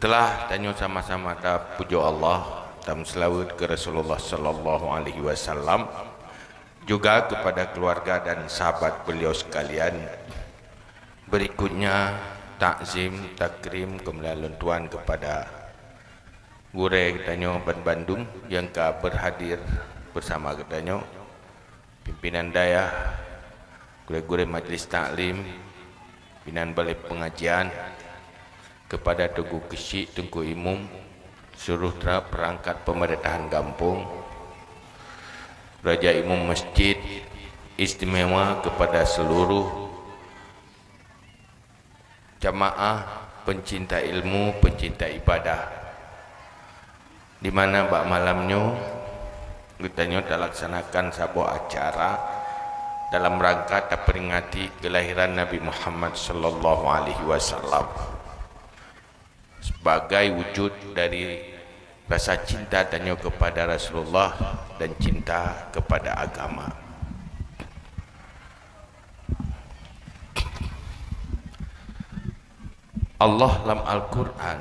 Setelah tanya sama-sama ta puja Allah dan selawat ke Rasulullah sallallahu alaihi wasallam, juga kepada keluarga dan sahabat beliau sekalian, berikutnya takzim takrim kemuliaan tuan kepada Gure Ketanyo Bandung yang berhadir bersama Ketanyo, pimpinan daya, gure-gure majlis taklim, pimpinan balai pengajian, kepada Tugu Kesyik, Tengku Imum, seluruh perangkat pemerintahan kampung, Raja Imam Masjid, istimewa kepada seluruh jamaah pencinta ilmu, pencinta ibadah, di mana bak malamnya kita laksanakan sebuah acara dalam rangka memperingati kelahiran Nabi Muhammad sallallahu alaihi wasallam sebagai wujud dari rasa cinta tanya kepada Rasulullah dan cinta kepada agama. Allah dalam Al-Quran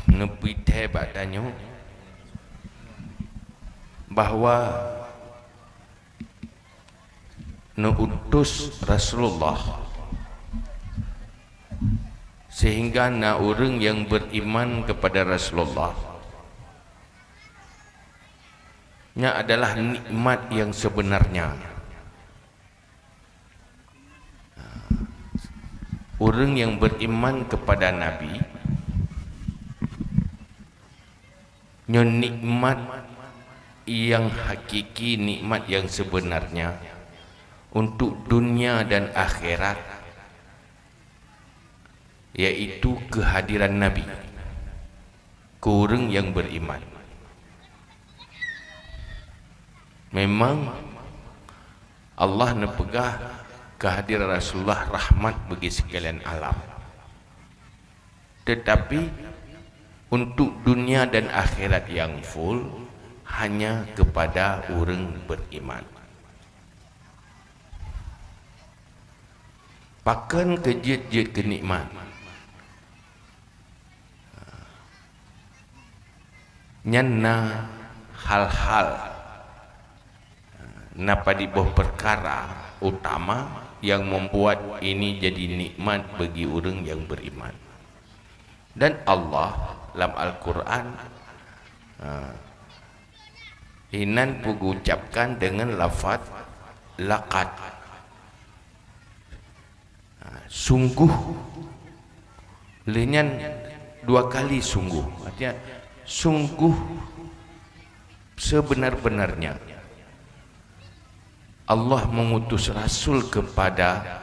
nebite badanya bahwa neutus Rasulullah sehingga na orang yang beriman kepada Rasulullah nya adalah nikmat yang sebenarnya. Orang yang beriman kepada Nabi nya nikmat yang hakiki, nikmat yang sebenarnya untuk dunia dan akhirat, yaitu kehadiran Nabi ke orang yang beriman. Memang Allah nepegah kehadiran Rasulullah rahmat bagi sekalian alam, tetapi untuk dunia dan akhirat yang full hanya kepada orang beriman. Pakan kejut-jut kenikmat nyana hal-hal napa di bawah perkara utama yang membuat ini jadi nikmat bagi orang yang beriman. Dan Allah dalam Al-Quran inan mengucapkan dengan lafaz laqad, sungguh, lenyan dua kali sungguh, artinya sungguh sebenar-benarnya Allah mengutus Rasul kepada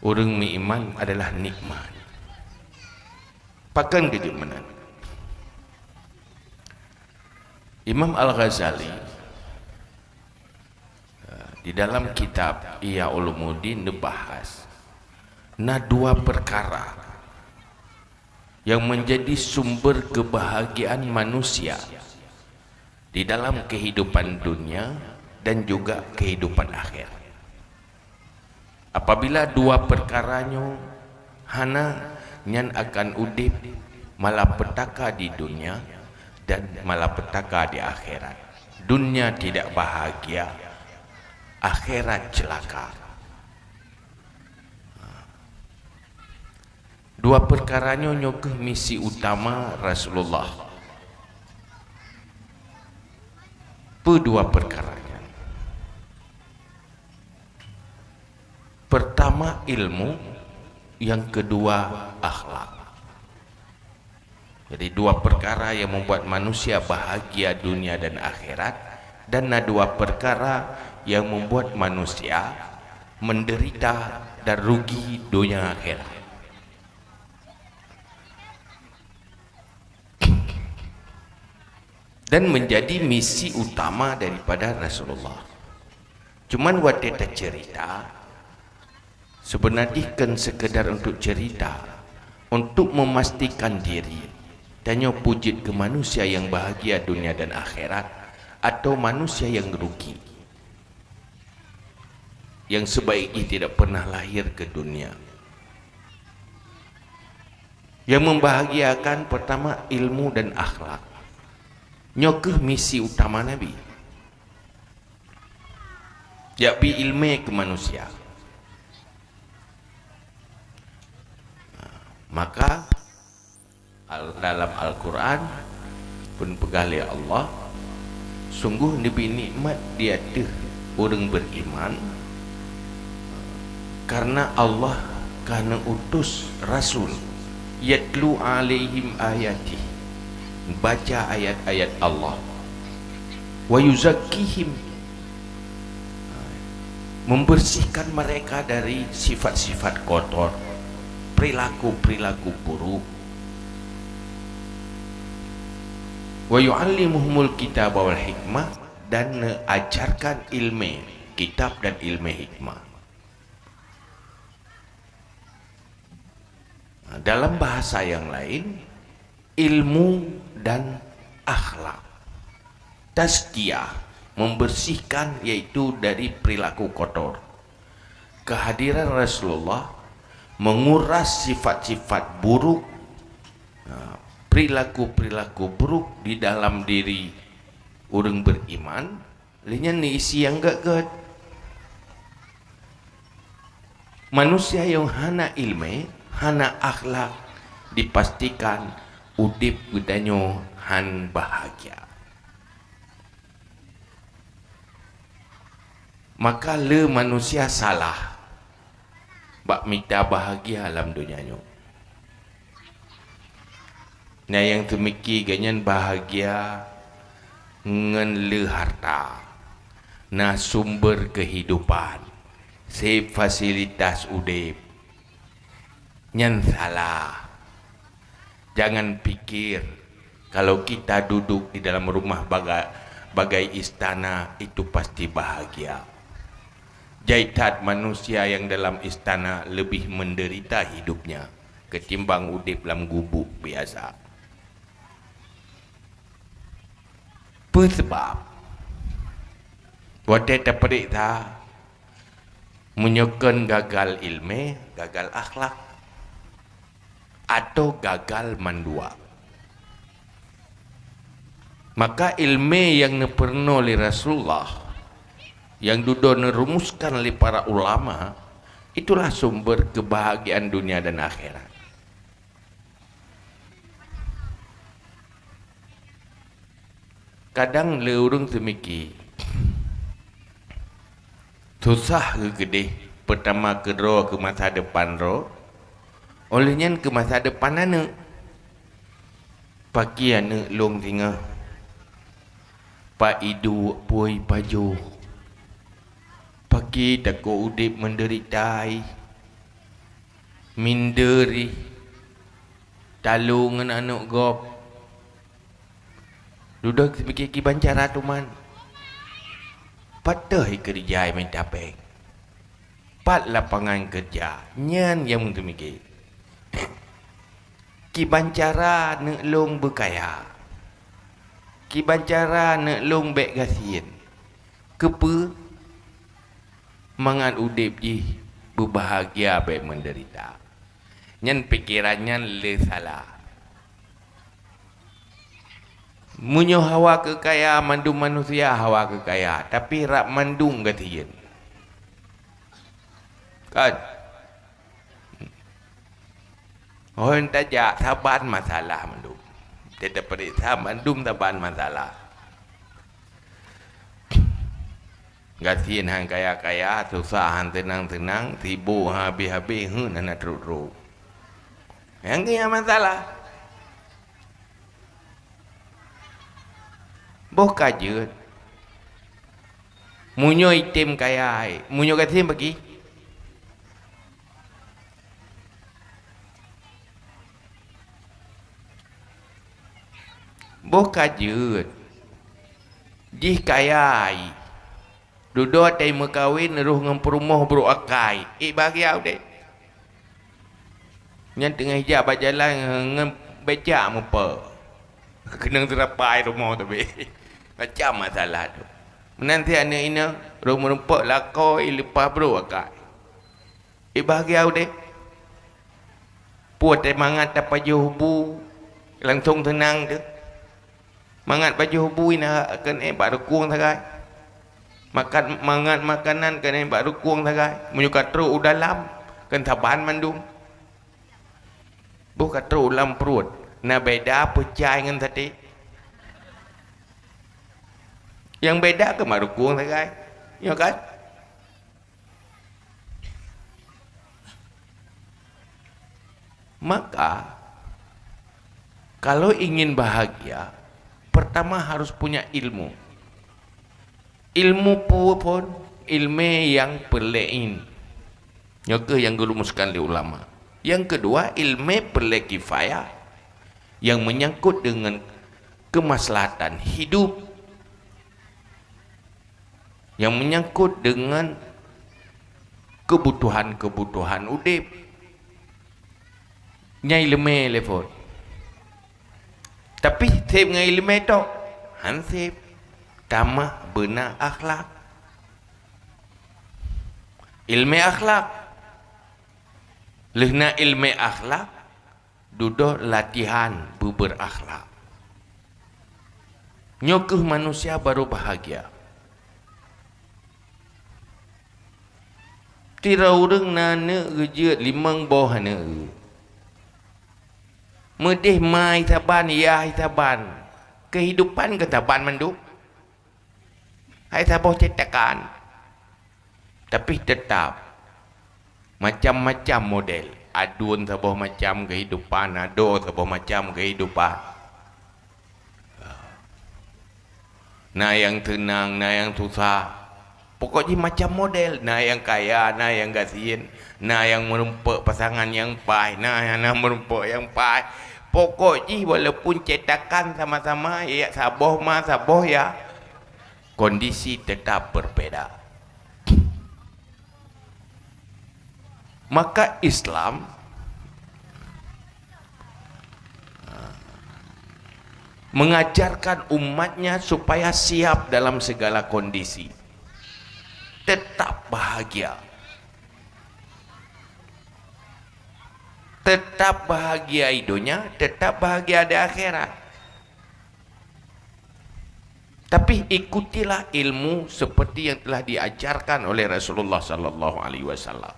orang beriman adalah nikmat. Pakan kejumanan Imam Al-Ghazali di dalam kitab Ihya Ulumuddin membahas dua perkara yang menjadi sumber kebahagiaan manusia di dalam kehidupan dunia dan juga kehidupan akhir. Apabila dua perkaranya hana nyan akan udip malapetaka di dunia dan malapetaka di akhirat. Dunia tidak bahagia, akhirat celaka. Dua perkaranya nyokeh misi utama Rasulullah. Kedua perkaranya. Pertama ilmu, yang kedua akhlak. Jadi dua perkara yang membuat manusia bahagia dunia dan akhirat, dan dua perkara yang membuat manusia menderita dan rugi dunia akhirat. Dan menjadi misi utama daripada Rasulullah. Cuman waktu kita cerita sebenarnya kan sekedar untuk cerita, untuk memastikan diri tanya pujit ke manusia yang bahagia dunia dan akhirat atau manusia yang rugi, yang sebaiknya tidak pernah lahir ke dunia. Yang membahagiakan pertama ilmu dan akhlak. Nyokeh misi utama Nabi. Yakbi ilmu ke manusia. Maka dalam Al-Quran pun pegali Allah, sungguh lebih nikmat dia tuh orang beriman karena Allah karena utus Rasul yatlu alaihim ayati, baca ayat-ayat Allah, wa yuzakkihim, membersihkan mereka dari sifat-sifat kotor, perilaku-perilaku buruk, wa yu'allimuhumul kitab wal hikmah, dan ajarkan ilmu kitab dan ilmu hikmah. Dalam bahasa yang lain, ilmu dan akhlak, tazkiyah, membersihkan, yaitu dari perilaku kotor. Kehadiran Rasulullah menguras sifat-sifat buruk, perilaku-perilaku buruk di dalam diri orang beriman. Lainnya ni isi yang gak manusia yang hana ilmu, hana akhlak, dipastikan udip gedanyo han bahagia. Maka le manusia salah bak minta bahagia alam dunianya. Nah yang temiki ganyan bahagia ngen le harta, nah sumber kehidupan, se fasilitas udip. Nyan salah. Jangan pikir kalau kita duduk di dalam rumah bagai istana itu pasti bahagia. Jaitat manusia yang dalam istana lebih menderita hidupnya ketimbang udip dalam gubuk biasa. Sebab waktu terperiksa menyokong gagal ilmu, gagal akhlak, atau gagal mandua. Maka ilmu yang pernah oleh Rasulullah, yang duduk nerumuskan oleh para ulama, itulah sumber kebahagiaan dunia dan akhirat. Kadang le urang temiki susah ke gede pertama kedua ke masa depan ro, olehnya ke masa depan anak pagi anak long tinggal pak idu pui paju pagi dako udip menderitai minderi talungan anak gop duduk sebagai kibancara tuman patah kerja yang mentapek pat lapangan kerja nyan yang mentemiki kibancara nak long berkaya, kibancara nak long bek gasin, kepe mangan udip ji berbahagia bek menderita. Nyan pikirannya le salah. Munyo hawa kekaya mandung manusia hawa kekaya, tapi rak mandung gatiin. Kan? Orang tajak saban masalah mandum. Tidak periksa mandum saban masalah. Gatiin hang kaya-kaya, susah hang tenang-tenang, tibu habis-habis, nak teruk-teruk. Yang kaya masalah. Boh kajut. Munyo itim kaya, munyo gatiin bagi. Boh kajut. Jih kayai. Duduk tay mekawin ruh ngam perumah bro akai. Bagi au dek. Nyan tengah hijab berjalan ngam becak mupa. Kena terapai rumah tu be. Macam masalah tu. Nanti anak ini rumah rumpak lakoi lepas bro akai. Bagi au dek. puat mangat apa jubu langsung tenang tu mangat baju hubu ina akan baru kuang tagai makan mangat makanan kan baru kuang tagai menyuka teruk dalam kan taban mandum bukan teruk dalam perut na beda pecah dengan tadi yang beda ke baru kuang tagai ya kan maka kalau ingin bahagia, pertama harus punya ilmu. Ilmu pun ilmu yang perlein. Yang dirumuskan oleh ulama. Yang kedua, ilmu perle kifayah yang menyangkut dengan kemaslahatan hidup. Yang menyangkut dengan kebutuhan-kebutuhan udip. Nyai ilmu level. Tapi sip dengan ilmu tu hansip tamah benar akhlak ilmu akhlak lehna ilmu akhlak duduk latihan berakhlak nyokuh manusia baru bahagia tira urang nana gejeut limang bawah hana medih mai taban ya taban kehidupan ke taban manduk hai taboh cetakan tapi tetap macam-macam model adun taboh macam kehidupan ado taboh macam kehidupan nah yang tenang nah yang susah pokoknya macam model nah yang kaya nah yang gasin nah yang merumpuk pasangan yang pai nah yang merumpuk yang pai pokoknya walaupun cetakan sama-sama ya saboh mah saboh ya kondisi tetap berbeda maka Islam mengajarkan umatnya supaya siap dalam segala kondisi tetap bahagia tetap bahagia hidupnya, tetap bahagia di akhirat. Tapi ikutilah ilmu seperti yang telah diajarkan oleh Rasulullah sallallahu alaihi wasallam.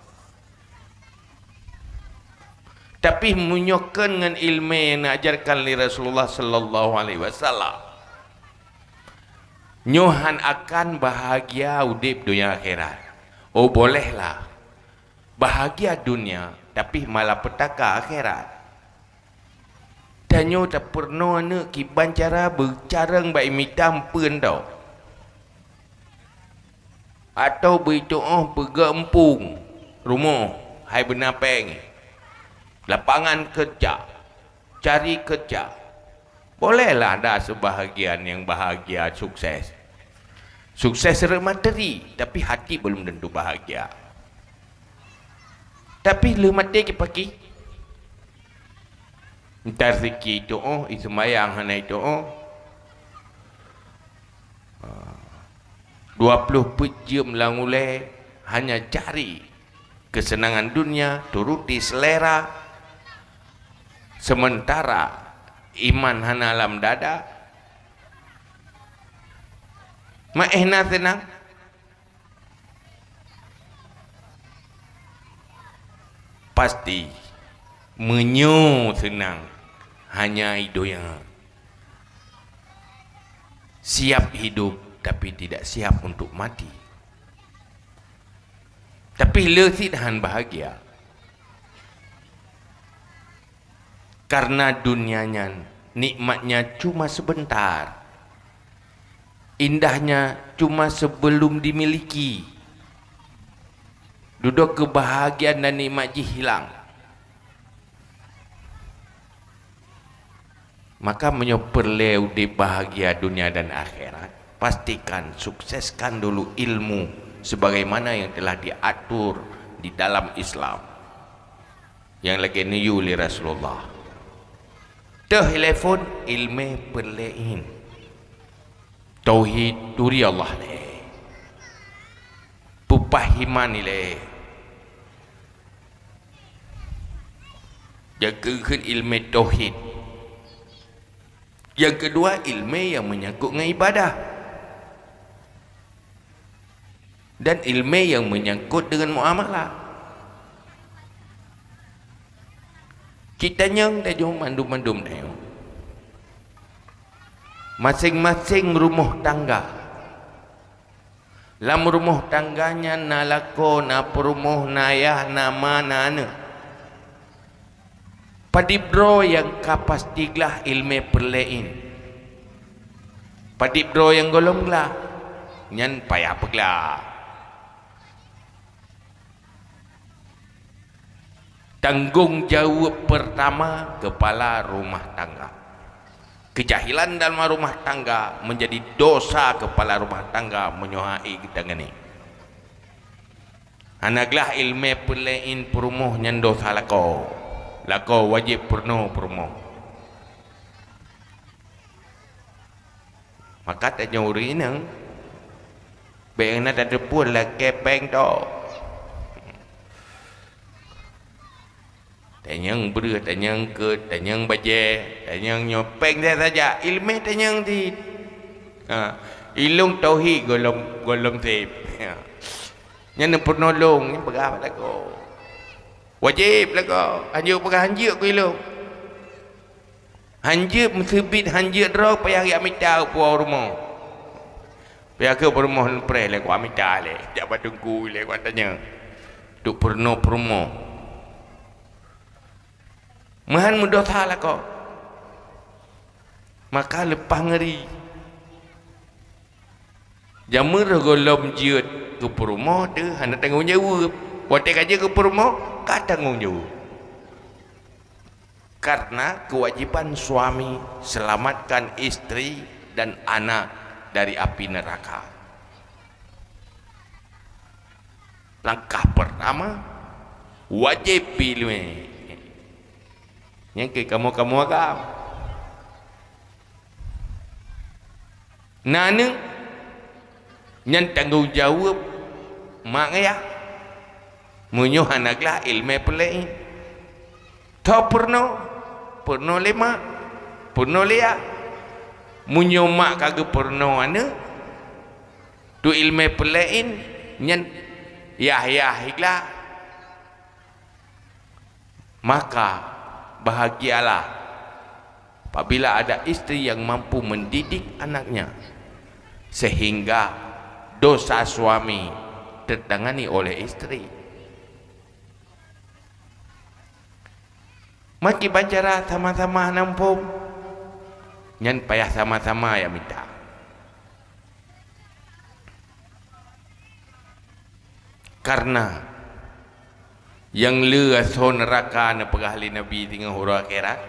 Tapi menyokkan dengan ilmu yang diajarkan oleh Rasulullah sallallahu alaihi wasallam. Nyohan akan bahagia udip dunia akhirat. Oh bolehlah. Bahagia dunia tapi malapetaka akhirat. Tanyo tak pernah nak kiban cara bercarang baik mitam pun tau. Atau berdoa bergempung rumah hai benapeng. Lapangan kerja. Cari kerja. Bolehlah ada sebahagian yang bahagia sukses. Sukses secara materi tapi hati belum tentu bahagia. Tapi lu mati ke pagi. Entar zikir doa, ismayang hanai doa. 20 jam langulai hanya cari kesenangan dunia, turuti selera. Sementara iman hana alam dada. Maehna tenang. Pasti menyo senang hanya hidup yang siap hidup tapi tidak siap untuk mati. Tapi letih dan bahagia karena dunianya nikmatnya cuma sebentar, indahnya cuma sebelum dimiliki. Duduk kebahagiaan dan nikmat hilang. Maka menyoperle di bahagia dunia dan akhirat. Pastikan sukseskan dulu ilmu sebagaimana yang telah diatur di dalam Islam. Yang lagi niyu oleh Rasulullah. Telepon ilmu perlein. Tauhid duri Allah le. Pupahiman le. jagakan ilmu tauhid. Yang kedua, ilmu yang menyangkut dengan ibadah, dan ilmu yang menyangkut dengan muamalah. Kita nyang dah jom mandum-mandum dah. Masing-masing rumah tangga, lam rumah tangganya nalako na perumah nayah nama nana padibro yang kapastiglah ilmu perlein, padibro yang golonglah nyan payah peglah. Tanggung jawab pertama kepala rumah tangga. Kejahilan dalam rumah tangga menjadi dosa kepala rumah tangga menyohai kita ni. Anaklah ilmu perlein perumuh nyan dosa lako. Lako wajib purno perumuh. Maka tanya uri nang beng na ada pun lah kepeng to. Tanyang ber, tanyang ke, tanyang baje, tanyang nyopeng dia saja. Ilmu tanyang di ilung tauhid golong tip. Yang penolong ni berapa lah ko. Wajib lah ko. Hanjur pakai hanjur ko ilung. Hanjur mesebit hanjur drog payah ria mita puau rumah. Payah ke rumah pre le ko amita le. Jak tunggu le ko tanya. Duk perno rumah. Mahan mudah salah kau. Maka lepas ngeri jamur golom jiut ke perumah tu hendak tanggung jawab. Buat kerja ke perumah kau tanggung jawab. Karena kewajiban suami selamatkan istri dan anak dari api neraka. Langkah pertama wajib pilih. Yang ke kamu agam. Nana yang tanggung jawab mak ayah menyuh anaklah ilmu pelain. Tahu purno lima, purno lia. Menyuh mak kagak purno ana. Tu ilmu pelain yang yah iklah. Maka bahagialah apabila ada istri yang mampu mendidik anaknya sehingga dosa suami tertangani oleh istri. Maki bancara sama-sama nampung nyan payah sama-sama ya minta. Karena yang leaso neraka na pagahali Nabi dengan huru akhirat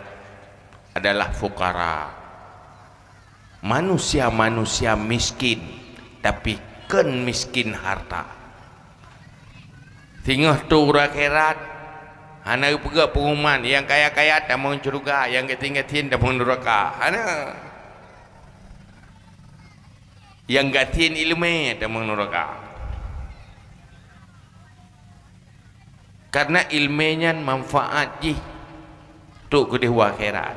adalah fukara, manusia-manusia miskin tapi ken miskin harta. Tinggal tu huru akhirat hana pega pengumuman yang kaya-kaya tak mau surga, yang ketinggatin tak mau neraka. Hana yang gatin ilmu tak mau neraka. Karena ilmunya manfaat je untuk kedua akhirat.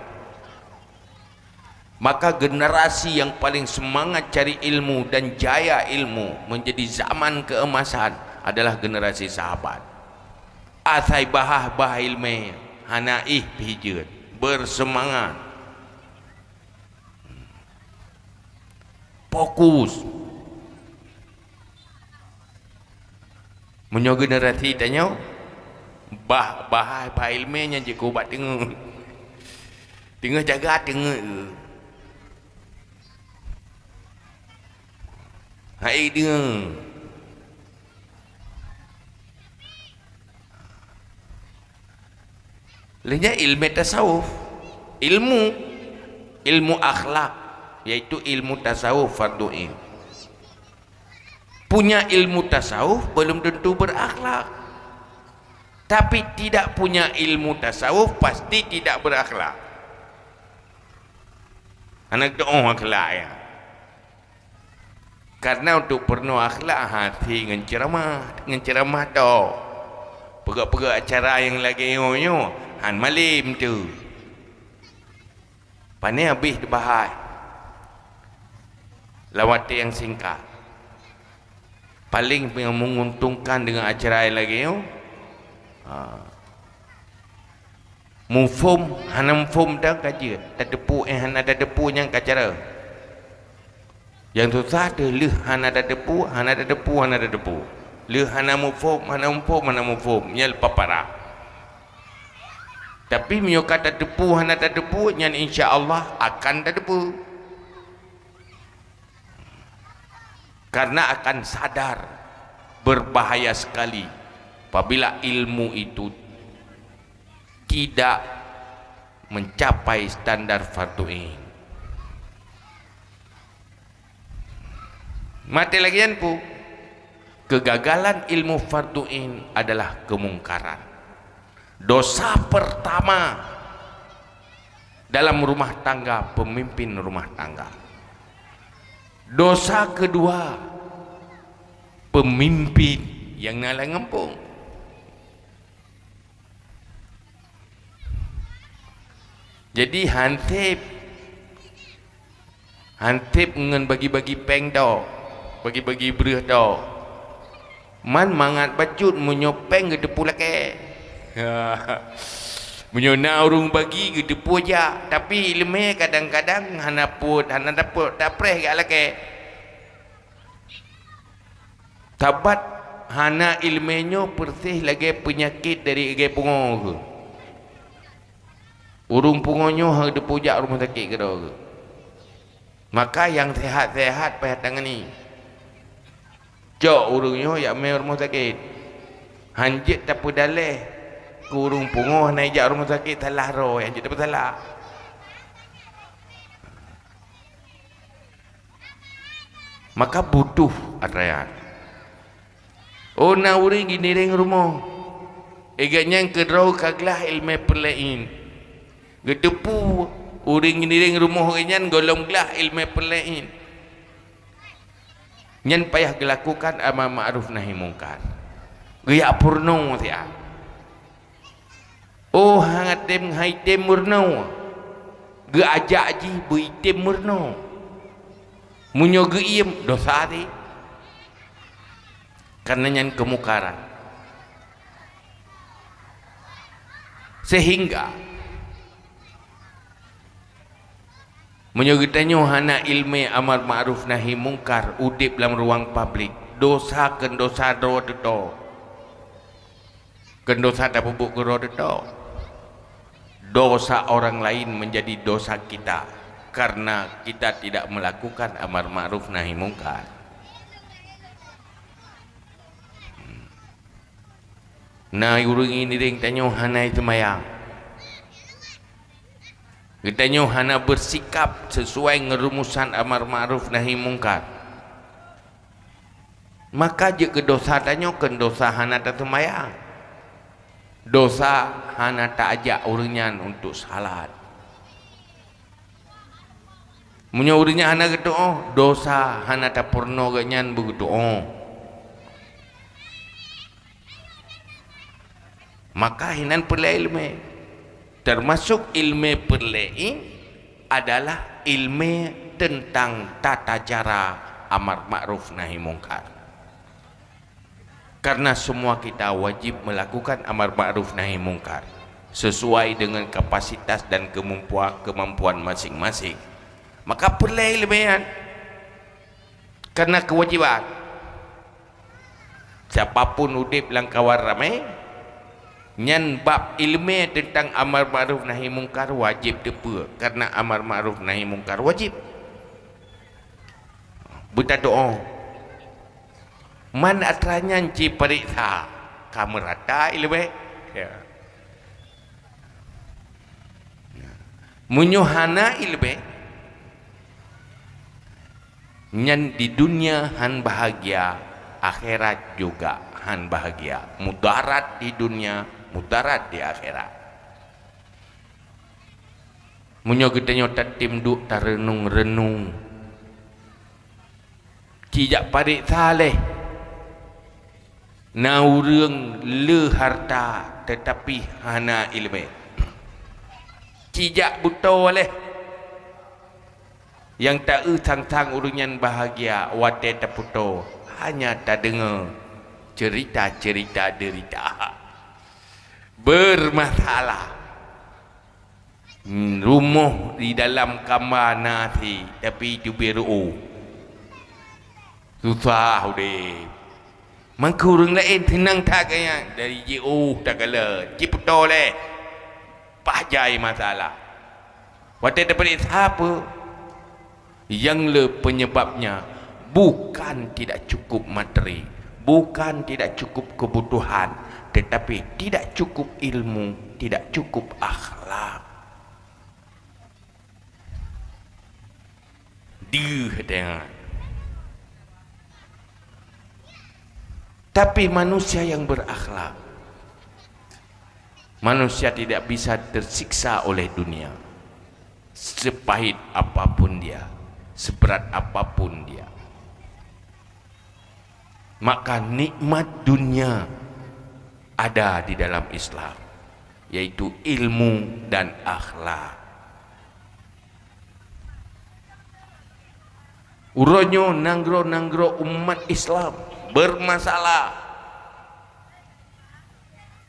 Maka generasi yang paling semangat cari ilmu dan jaya ilmu menjadi zaman keemasan adalah generasi sahabat. Asai bahah ilmu hanaih pijut bersemangat, fokus. Menyo generasi tanya bahai ilmunya je kau buat tengah jaga tengah hai dia lainnya ilmu tasawuf, ilmu akhlak, yaitu ilmu tasawuf fardu ain. Punya ilmu tasawuf belum tentu berakhlak. Tapi tidak punya ilmu tasawuf pasti tidak berakhlak. Anak doa akhlak ya. Karena untuk penuh akhlak hati dengan ceramah tu. Pegak-pegak acara yang lagi nyo han malim tu pani habis dibahas lawat yang singkat paling menguntungkan dengan acara lagi mufum hanam fum dah kaji tak depu hana ada depu yang kacara yang susah tu leh hana ada depu hana ada depu hana ada depu leh hana mufum nyal papara tapi mio kata depu hana ada depu yang insya-Allah akan ada depu karena akan sadar berbahaya sekali apabila ilmu itu tidak mencapai standar fardu ain. Mati lagi kan pu. Kegagalan ilmu fardu ain adalah kemungkaran. Dosa pertama dalam rumah tangga pemimpin rumah tangga. Dosa kedua pemimpin yang nalar ngempung. Jadi hantip dengan bagi-bagi peng tau, bagi-bagi berah tau. Man mangat bacut menyopeng ke depu laki. Menyona urung bagi ke depu aja, tapi ilmu kadang-kadang hana dapat tak preh ke laki. Tabat hana ilmunya persih lagi penyakit dari ege pungo. Urung pungonyo hang dipujak rumah sakit ke dah. Maka yang sehat-sehat payah tangan ni. Jok urungnya yak mai rumah sakit. Hanjit tak pedaleh. Urung pungo naik jak rumah sakit salah roh hanjit tak salah. Maka butuh atrayan. Oh na uring gini ring rumah. Eganya kedrau kaglah ilmu perlain. Gedepu uring niring rumah nyan golong gelah ilmu perlain nyan payah dilakukan amar ma'ruf nahi mungkar gaya purno sia oh hangatem haitem murno ge ajak ji buitem murno munyo geiem dosa ti karena nyan kemukaran sehingga menyogitanyo hana ilmu amar ma'ruf nahi mungkar udip dalam ruang publik dosa ken dosa dodo ken dosa tak bubuk ke dodo dosa orang lain menjadi dosa kita karena kita tidak melakukan amar ma'ruf nahi mungkar. Nah urung ini ring tanyo hana itu mayang Kitanya hana bersikap sesuai ngerumusan amar ma'ruf nahi mungkar. Maka je ke dosa tanyo ke dosa hana tak semayang. Dosa hana tak ajak orangnya untuk salat. Munya orangnya hana gitu oh dosa hana tak porno ganyan begitu oh. Maka hinan pelai ilmu. Termasuk ilmu perlain adalah ilmu tentang tata cara amar ma'ruf nahi mungkar. Karena semua kita wajib melakukan amar ma'ruf nahi mungkar sesuai dengan kapasitas dan kemampuan masing-masing. Maka perlain ilmuan karena kewajiban. Siapapun udip langkawar ramai nyan bab ilmu tentang amar ma'ruf nahi mungkar wajib depa karena amar ma'ruf nahi mungkar wajib buta doa man atranya ci periksa kamerata ilmu ya munyuhana ilmu nyan di dunia han bahagia akhirat juga han bahagia mudarat di dunia mudarat di akhirat. Munyo gedenyo tatim duk tarenung-renung. Kijak padik saleh. Naurung le harta tetapi hana ilmu. cijak buto leh yang tak tang urunyan bahagia wate taputo hanya tak dengar cerita-cerita derita bermasalah. Rumah di dalam kamar nasi tapi itu biru susah deh. Mangkurung lain tenang tak kaya dari jauh tak kala ciputo leh pahjai masalah wate dapat siapa yang penyebabnya bukan tidak cukup materi, bukan tidak cukup kebutuhan, tetapi tidak cukup ilmu, tidak cukup akhlak. Dia tengok. Tapi manusia yang berakhlak, manusia tidak bisa tersiksa oleh dunia, sepahit apapun dia, seberat apapun dia. Maka nikmat dunia ada di dalam Islam, yaitu ilmu dan akhlak. Uronyo nanggro umat Islam bermasalah,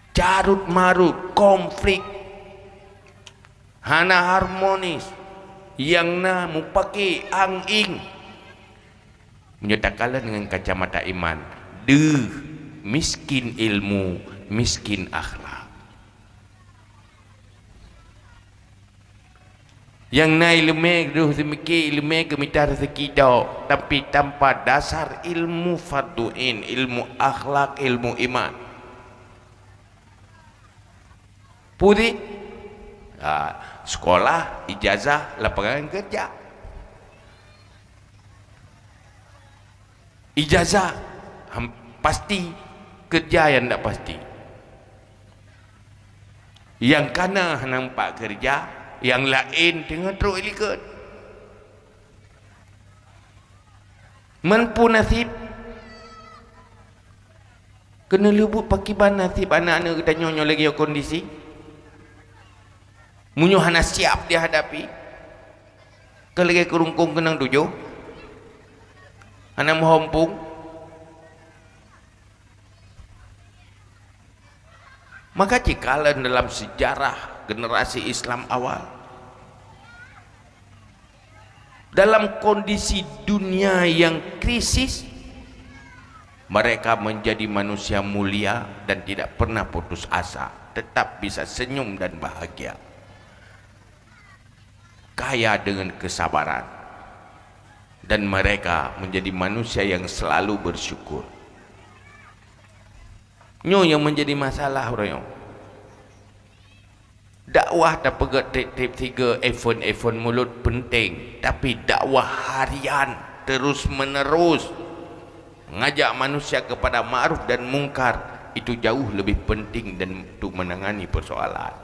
carut marut, konflik, hana harmonis, yang na mupaki ang-ing menyatakan dengan kacamata iman, miskin ilmu, miskin akhlak. Yang na ilmu semiki ilmu kemita rezeki dah, tapi tanpa dasar ilmu farduin, ilmu akhlak, ilmu iman. Putih sekolah, ijazah, lapangan kerja. Ijazah pasti, kerja yang tak pasti. Yang kana nampak kerja, yang lain tengah teruk ikut. Mampu nasib kena lubuk pakiban nasib anak-anak kita nyonyo lagi kondisi munyo hana siap dihadapi kalau lagi kerungkung kenang tujuh hana mahompung. Maka jikalau dalam sejarah generasi Islam awal, dalam kondisi dunia yang krisis, mereka menjadi manusia mulia dan tidak pernah putus asa, tetap bisa senyum dan bahagia, kaya dengan kesabaran, dan mereka menjadi manusia yang selalu bersyukur. Nyo yang menjadi masalah orang dakwah tak pegat tip 3 iPhone mulut penting, tapi dakwah harian terus menerus ngajak manusia kepada ma'ruf dan mungkar itu jauh lebih penting dan untuk menangani persoalan.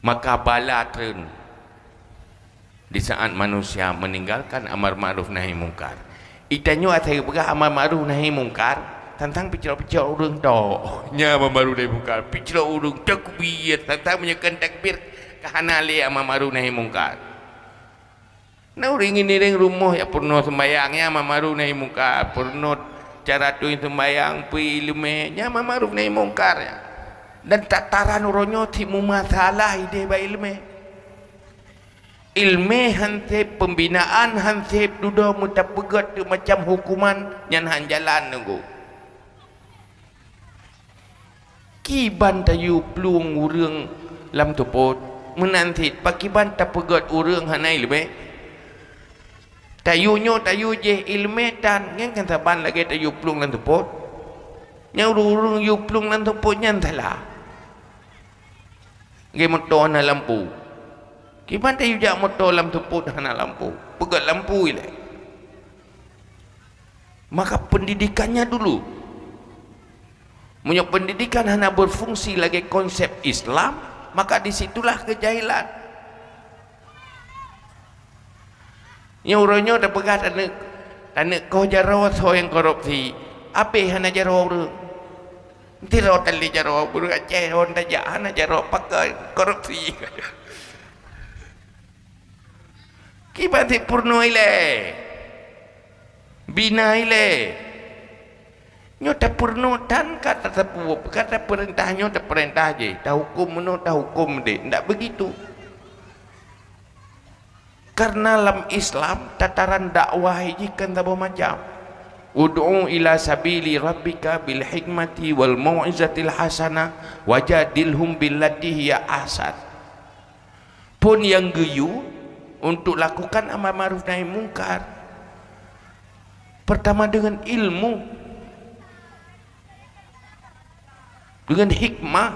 Maka bala tren di saat manusia meninggalkan amar ma'ruf nahi mungkar. Itanyo atai begah amar ma'ruf nahi mungkar tentang picara-picara orang tok nya amar ma'ruf nahi mungkar, picara orang takbir tentang menyekan takbir kahana le amar ma'ruf nahi mungkar. Na orang ini ring rumah ya purno sembayangnya amar ma'ruf nahi mungkar, purno cara tu sembayang pi ilmu nya amar ma'ruf nahi mungkar ya. Dan tataran uronyo timu masalah ide ba ilmu. Ilmu hansip pembinaan hansip duda mutapegat tu macam hukuman nyan han jalan nunggu. Kiban tayu pluang urang lam tupot menantit pakiban tapegat urang hanai lebe. Tayunyo tayu je ilmu tan ngan kan saban lagi tayu pluang lam tupot. Nya urang yu pluang lam tupot nyan salah. Ngai motor na lampu. Kiban tayu jak motor lam tuput hana lampu, pegat lampu ile. Maka pendidikannya dulu. Punya pendidikan hana berfungsi lagi konsep Islam, maka disitulah kejahilan. Yang orangnya dah pegat anak kau jarawa so yang korupsi, apa hana jarawa orang. Tiro tali jaro buru Aceh on tajaan jaro pakai korupsi. Kibati purno ile. Bina ile. Nyota purno dan kata perintahnya tak perintah je. Tak hukum no tak hukum deh. Tak begitu. Karena dalam Islam tataran dakwah ini kan tak macam. Ud'u ila sabili rabbika bil hikmati wal mau'izatil hasanah wajadilhum billati hiya ahsan. Pun yang geyu untuk lakukan amar ma'ruf nahi mungkar. Pertama dengan ilmu, dengan hikmah.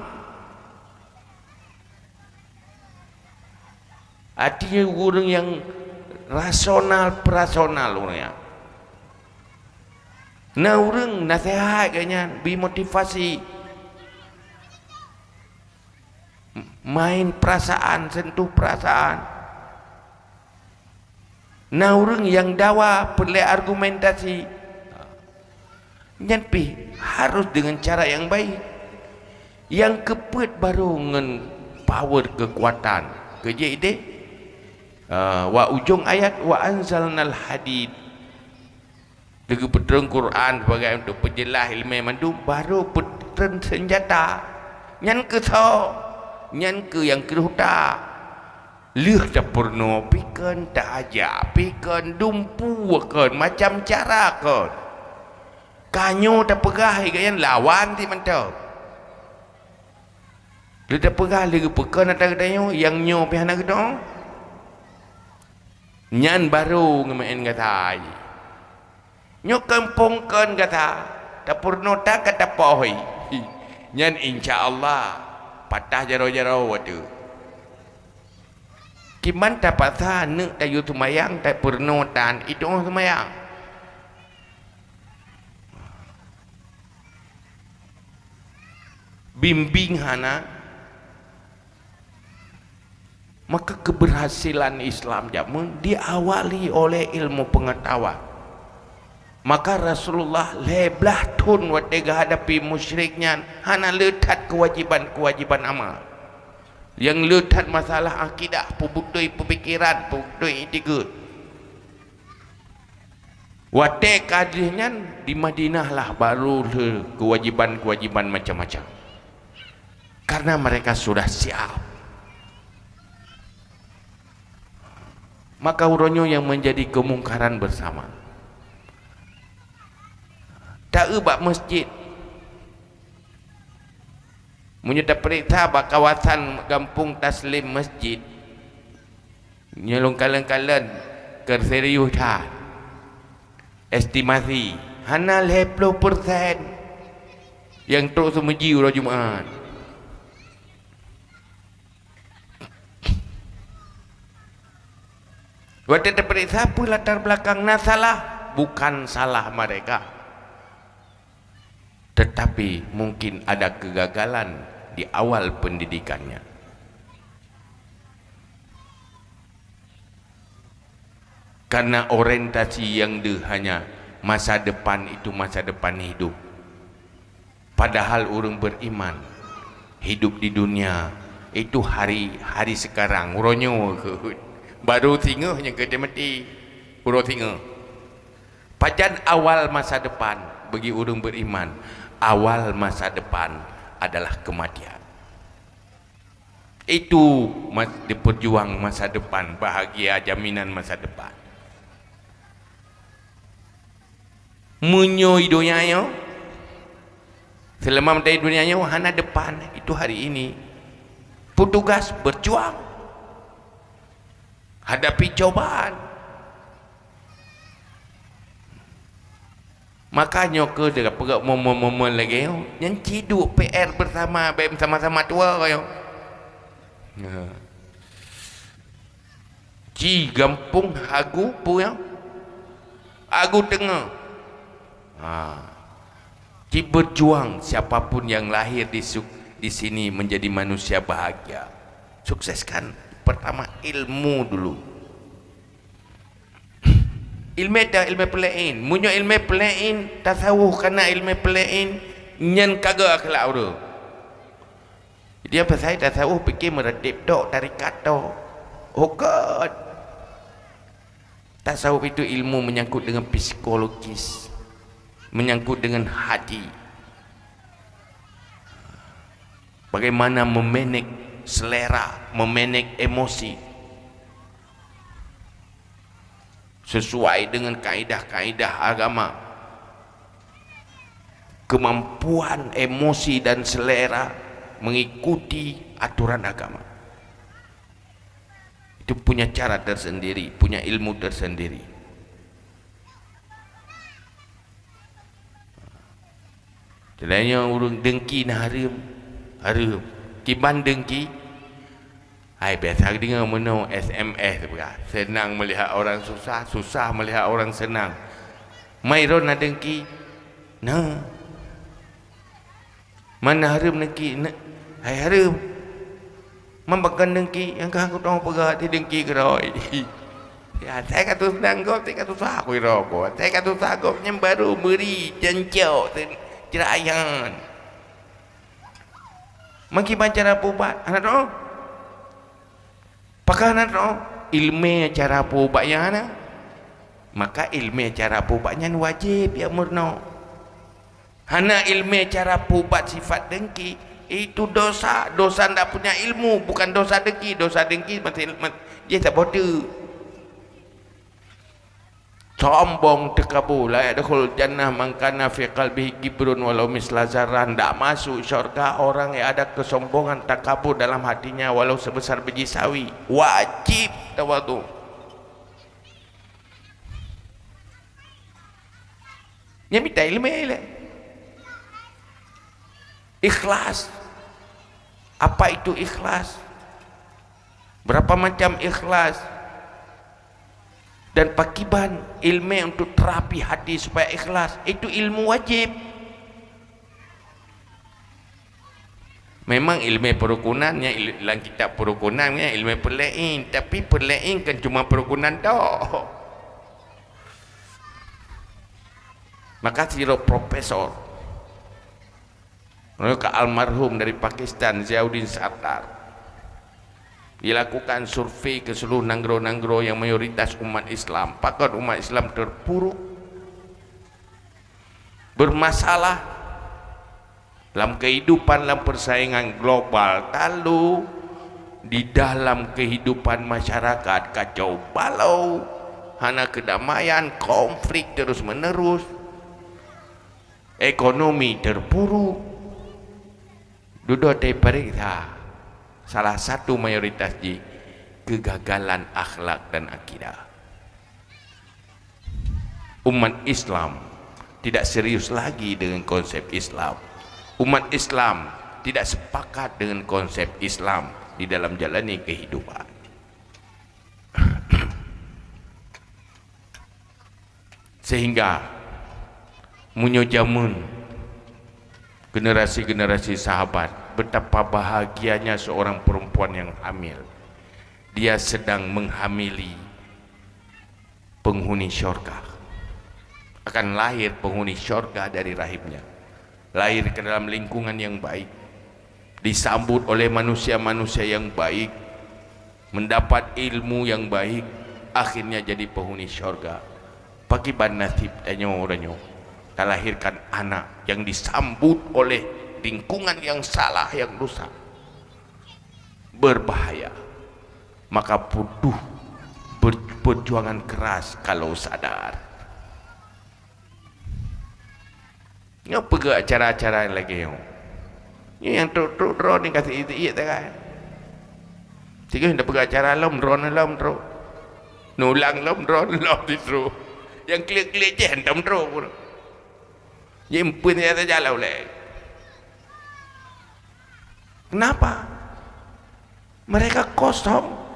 Artinya orang yang rasional, personal orangnya. Nah orang nasihat kayaknya, bimotivasi, main perasaan, sentuh perasaan. Nah orang yang dakwah perlu argumentasi, nyampi harus dengan cara yang baik. Yang keput baru dengan power kekuatan kerja ide. Wa ujung ayat wa anzalnal hadid. Dengan peterang Quran sebagai untuk penjelas ilmu mandu baru peterang senjata. Nyan ke so, nyan ke yang keruta. Lih tak purno pikan tak aja, pikan dumpu kan macam cara kan. Kanyo tak pegah kan lawan ti mantau. Lih tak pegah lagi pekan ada kedanyo yang nyo pihana kedong. Nyan baru ngemain kata. Nyo kampung kan kata dapur tak kata pohoi nyan insyaallah patah jaro-jaro wadu kiman dapat sana dayu tumayang dapur notan itu tumayang bimbing hana maka keberhasilan Islam jamun diawali oleh ilmu pengetahuan. Maka Rasulullah leblah tun watega hadapi musyriknya hana letat kewajiban amal. Yang letat masalah akidah, pembutui pemikiran, pembutui etiket. Wate kadihnya di Madinah lah baru kewajiban macam-macam. Karena mereka sudah siap. Maka uronyo yang menjadi kemungkaran bersama. Tak ubah masjid menyudah perintah bak kawasan kampung taslim masjid nyelong kalen-kalen kerserius dah estimasi hana 50% yang terus semuji urang Jumaat waktu terperiksa pun latar belakang nah salah bukan salah mereka tetapi mungkin ada kegagalan di awal pendidikannya. Karena orientasi yang hanya masa depan itu masa depan hidup. Padahal orang beriman hidup di dunia itu hari sekarang. Uronyo baru tinggal hanya ke mati. Uro tinggal. Pajan awal masa depan bagi orang beriman. Awal masa depan adalah kematian. Itu diperjuang masa depan, bahagia jaminan masa depan. Munyo idonyayo selama dari dunianya hana depan itu hari ini. Petugas berjuang hadapi cobaan. Makanya ke dia perak momen-momen lagi yang ciduk PR bersama sama-sama tua kayo. Ci gampung hagu punya. Hagu tengah. Ci berjuang siapapun yang lahir di sini menjadi manusia bahagia. Sukseskan pertama ilmu dulu. Ilmu dah ilmu pelain. Munyo ilmu pelain tasawuf karena ilmu pelain nyen kagak akhlak tu. Dia pasal tasawuf fikir meredip dok tarikat dok. Oh God. Tasawuf itu ilmu menyangkut dengan psikologis, menyangkut dengan hati. Bagaimana memanage selera, memanage emosi sesuai dengan kaedah-kaedah agama. Kemampuan emosi dan selera mengikuti aturan agama itu punya cara tersendiri, punya ilmu tersendiri. Jadinya urang dengki nah harum kiban dengki. Hai biasa dengar meno SMS berah. Senang melihat orang susah, susah melihat orang senang. Mai ron nak dengki. Nah. Mana harum dengki? Hai harum. Membakan dengki yang kau tahu pegah di dengki keroi. Ya, saya kata senang kau, saya kata susah aku rokok. Saya kata susah kau yang baru beri jencau cerayan. Maki baca apa ubat? Anak tu. Pakai anak tu ilmu cara apa ubatnya ana. Maka ilmu cara apa ubatnya wajib ya murno. Hana ilmu cara apa ubat sifat dengki itu dosa. Dosa ndak punya ilmu, bukan dosa dengki. Dosa dengki dia tak bodoh. Sombong tekabur la yadkhul jannah man kana fi qalbihi kibrun walau misla zarran. Tak masuk syurga orang yang ada kesombongan takabur dalam hatinya walau sebesar biji sawi. Wajib tawadhu. Nya minta ilmu ile. Ikhlas. Apa itu ikhlas? Berapa macam ikhlas? Dan pakiban ilmu untuk terapi hati supaya ikhlas itu ilmu wajib. Memang ilmu perukunannya dalam kitab perukunannya ilmu perlain, tapi perlain kan cuma perukunan dah. Maka siro profesor mereka almarhum dari Pakistan Ziauddin Sattar dilakukan survei ke seluruh nanggro-nanggro yang mayoritas umat Islam. Pakar umat Islam terpuruk, bermasalah dalam kehidupan, dalam persaingan global, lalu di dalam kehidupan masyarakat kacau balau, hana kedamaian, konflik terus menerus, ekonomi terpuruk. Duduk di periksa salah satu mayoritas di kegagalan akhlak dan akidah. Umat Islam tidak serius lagi dengan konsep Islam. Umat Islam tidak sepakat dengan konsep Islam di dalam jalani kehidupan. Sehingga munyojamun generasi-generasi sahabat, betapa bahagianya seorang perempuan yang hamil. Dia sedang menghamili penghuni syurga. Akan lahir penghuni syurga dari rahimnya. Lahir ke dalam lingkungan yang baik, disambut oleh manusia-manusia yang baik, mendapat ilmu yang baik, akhirnya jadi penghuni syurga. Pakiban nasib danyo terlahirkan anak yang disambut oleh lingkungan yang salah, yang rusak, berbahaya. Maka butuh perjuangan keras kalau sadar. Ini pergi acara-acara lagi ini yang teruk ni kasih iya tak kan? Tiga hendak pergi acara lom drone nulang lom drone disuruh yang klik-klik je hendak drone. Jemput dia saja oleh. Kenapa? Mereka kosong.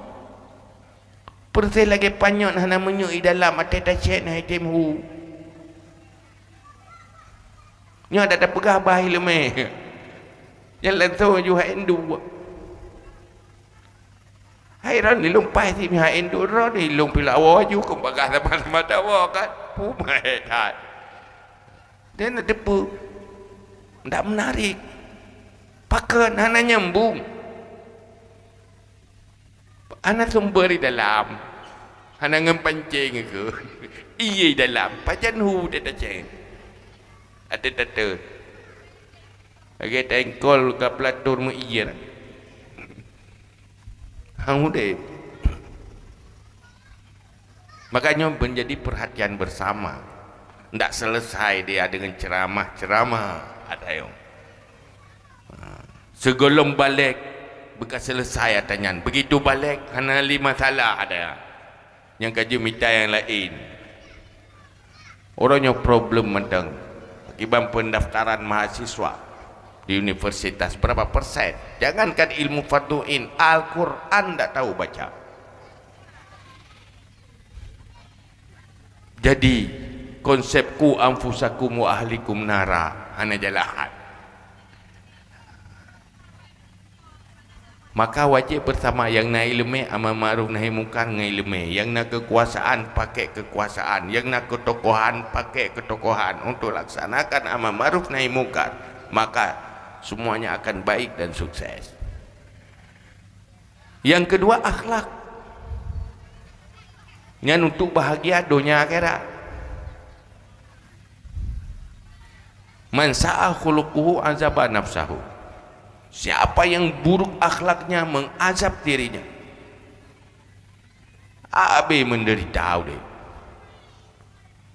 Perti lagi panyot hana menyui dalam ateta chen hai temhu. Nya ada pegah bahi leme. Yang lentu ju hai endu. Hai ron ni lumpai si hai endu ron ni lum pilawo ju ko bagah sama-sama dawa kan. Pumai kan. Dia nak depu Tidak menarik. Pakai anak nyambung. Anak sumber di dalam. Anak ngempancing ke. Iya dalam. Pajan hu dia dah ceng. Ada tata. Lagi tengkol ke pelatur mu iya. Hang deh. Makanya menjadi perhatian bersama. Tidak selesai dia dengan ceramah-ceramah. Ada yang segolong balik bekas selesai tanyaan. Begitu balik hanya 5 masalah ada yang kaji minta yang lain. Orangnya problem mentang akibat pendaftaran mahasiswa di universitas berapa persen. Jangankan ilmu fardu'in, Al-Quran tak tahu baca. Jadi konsepku anfusakum wa ahlikum nara hanya jalahan. Maka wajib bersama yang nak ilmu amal ma'ruf nahi munkar dengan ilmu, yang nak kekuasaan pakai kekuasaan, yang nak ketokohan pakai ketokohan untuk laksanakan amal ma'ruf nahi munkar, maka semuanya akan baik dan sukses. Yang kedua, akhlak. Yang untuk bahagia dunia akhirat. Man sa'a khuluquhu azaba nafsahu. Siapa yang buruk akhlaknya mengazab dirinya. Abe menderita deh.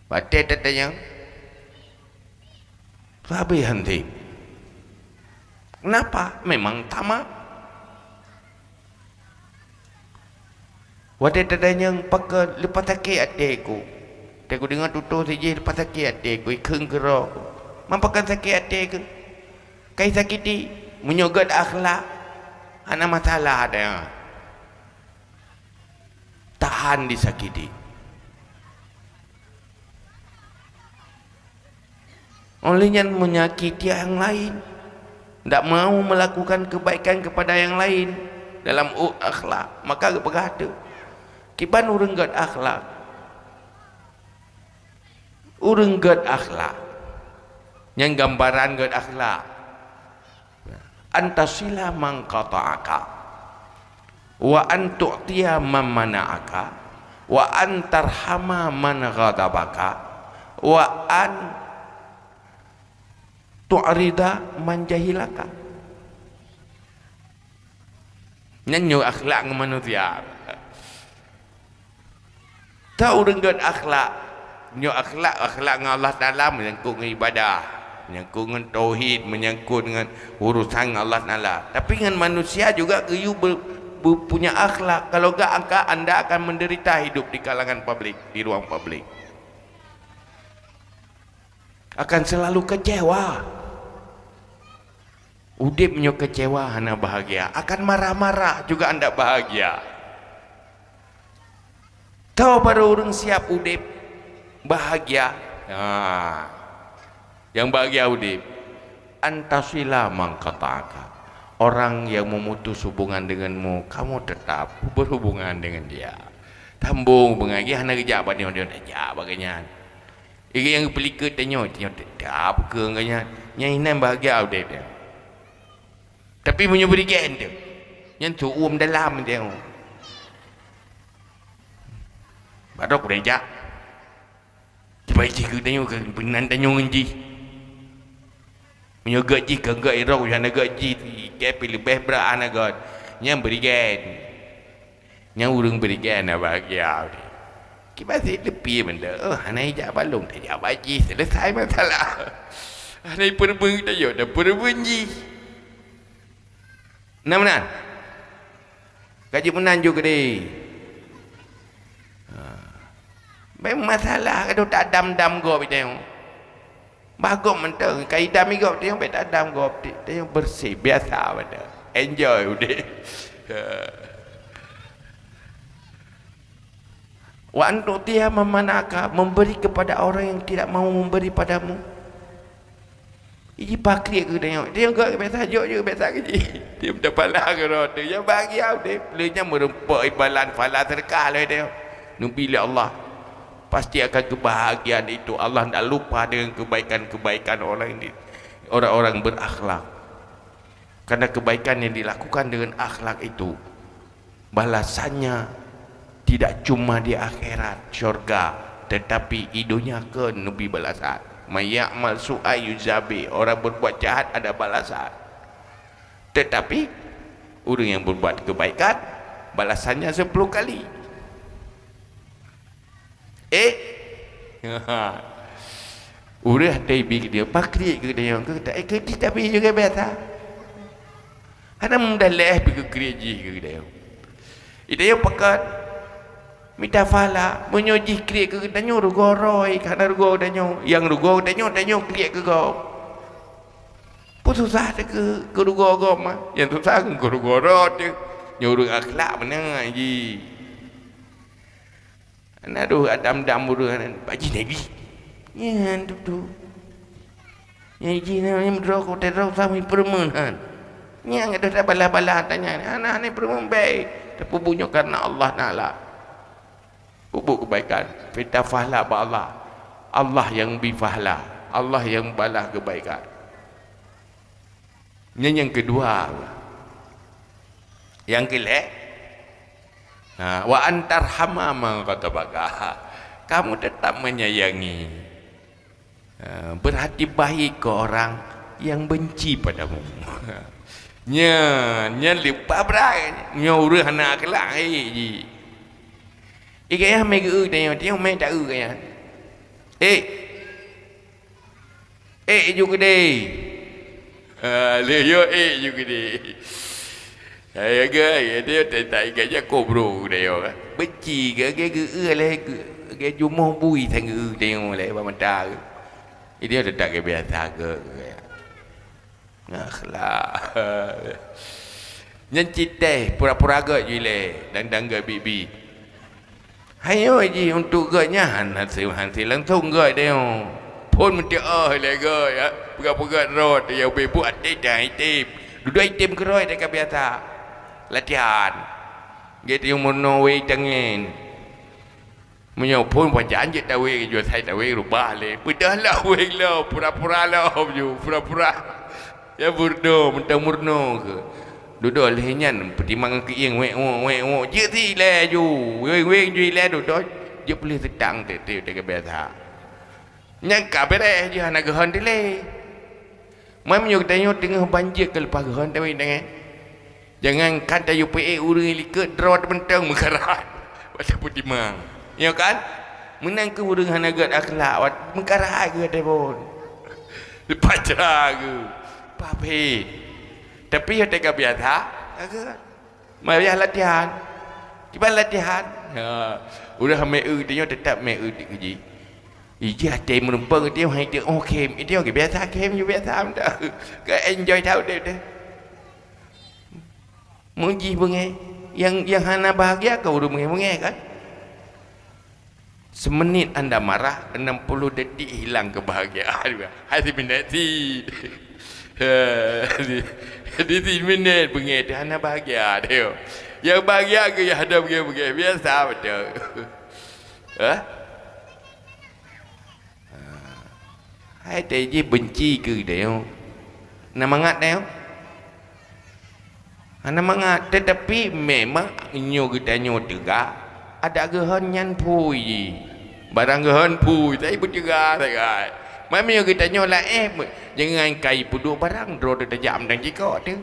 Batai tatanya. Abe henti. Kenapa? Memang tamak. Wadah tatanya pakai lepas sakit hatiku. Aku dengar tutur saja lepas sakit hatiku. Ikeng kerok. Mampakan sakit hatiku. Kai sakiti. Menyogot akhlak ada masalah ada yang tahan disakiti. Olehnya menyakiti yang lain, tidak mau melakukan kebaikan kepada yang lain dalam akhlak, maka berkata kiban urang god akhlak, urang god akhlak yang gambaran god akhlak antasila man qata'aka wa an tu'tiya man mana'aka wa an tarhama man ghadabaka wa an tu'rida man jahilaka. Nyanyo akhlak manusia. Tahu dengan akhlak, nyo akhlak dengan Allah Taala menyangkut dengan ibadah, menyangkut dengan tauhid, menyangkut dengan urusan Allah Taala. Tapi dengan manusia juga you punya akhlak. Kalau enggak anda akan menderita hidup di kalangan publik, di ruang publik. Akan selalu kecewa. Udip nyo kecewa hana bahagia. Akan marah-marah juga anda bahagia. Tahu baru orang siap udip bahagia. Yang bahagia udip antasila mangkataka. Orang yang memutus hubungan denganmu, kamu tetap berhubungan dengan dia. Tambung bengagi hana kerja apa dia tak bagainya. Ini yang pelika tanya tetap ke nganya. Nyanyian bahagia udip dia. Tapi punya berikan tu yang tu dalam dia baru aku rejak tiba jika tanya benar tanya ngenji punya gaji ke enggak irau yang gaji kepi lebih berat anak yang berikan yang urung berikan bahagia kita sih lebih benda anak hijab balung tak jawab haji selesai masalah anak perempuan kita yo dah perempuan ji benar-benar gaji menan juga deh memang masalah kalau tak dam-dam gop dia bagus mentang kai dam gop dia tak dam gop dia bersih biasa pada enjoy udah wa antu tiha memanaka memberi kepada orang yang tidak mau memberi padamu. Ini pakri ke tengok. Dia enggak biasa jok je biasa kerja. Dia minta pala ke rota. Yang bahagia dia. Pelanya merempak ibalan pala terkah lah dia. Numpilih Allah. Pasti akan kebahagiaan itu. Allah tak lupa dengan kebaikan-kebaikan orang ini. orang-orang berakhlak. Karena kebaikan yang dilakukan dengan akhlak itu balasannya tidak cuma di akhirat syurga, tetapi idunya ke nabi balasan. Mayya'mal su'a yuzabi, orang berbuat jahat ada balasan. Tetapi orang yang berbuat kebaikan balasannya 10 kali. Urah taibi dia pakri ke dia ke tak ke tapi juga biasa. Ada mendaleh pergi gereji ke dia. Itu yang pekat minta fala menyoji kriek ke danyo rugo roy kana rugo danyo yang rugo danyo kriek ke kau. Putusah ke rugo agama yang susah ke rugo rot nyuruh akhlak menang ji. Aduh adam-dam buruan bagi nabi. Ya tu. Yang ji namanya merokok terus sampai permanen. Yang ada bala-bala tanya anak ni perempuan baik tapi punya karena Allah Taala bubuk kebaikan kita fahla ba Allah, Allah yang bifahla, Allah yang balas kebaikan. Yang kedua yang kelek wa antarhama man qatabaka, kamu tetap menyayangi berhati baik ke orang yang benci padamu. Nya lupa berai nya urang anak kelak ji. Ikaya mai ge tanya dia mai tak ge ya. Juga deh. Le yo juga deh. Saya ge dia tak ikaya kobro dia. Benci ge le ge jumoh bui sang ge tengok le ba mata. Dia tak ke biasa ge. Akhlak nyencite pura-pura gak jile dan gak bibi hayo ji untuk gaknya hasil langsung gak dia pun mesti le gak ya pegang-pegang rot dia buat item duduk item keroi dekat biasa latihan gitu yang monoway tengin menyopun panjang je tawe jual saya tawe rubah le pedahlah we lo pura-pura lo ju pura-pura ya burdo mentang murno ke duduk lehenyan pertimbangan ke yang wek je ti le ju weng ju le duduk je boleh sedang te dekat biasa nyangka bere je anak gehan ti le mai menyuk tanya tengah banjir ke lepas gehan tapi dengan jangan kata UPA urang liket drot mentang mengkarat pada pertimbang ya kan menang ke urang anak akhlak mengkarat ke telefon lepas cerah ke papi tapi ya tega biasa mari latihan kita latihan udah mai dia tetap mai kerja ija tem merumpang dia hai dia okey dia okey biasa kem juga biasa dah ke enjoy tahu dia muji bengai yang hana bahagia kau udah bengai kan semenit anda marah 60 detik hilang kebahagiaan hati binati di 3 minit bengai dia hana bahagia dia yang bahagia ke yang ada bengai biasa betul hai teji benci ke dia nak mangat dia ana mangat tetapi memang nyo kita nyo tegak ada gehan nyan pui barang gehan pui tapi bertegak sangat memang kita nyo lah jangan kai puduk barang dro dah jam dan jika tu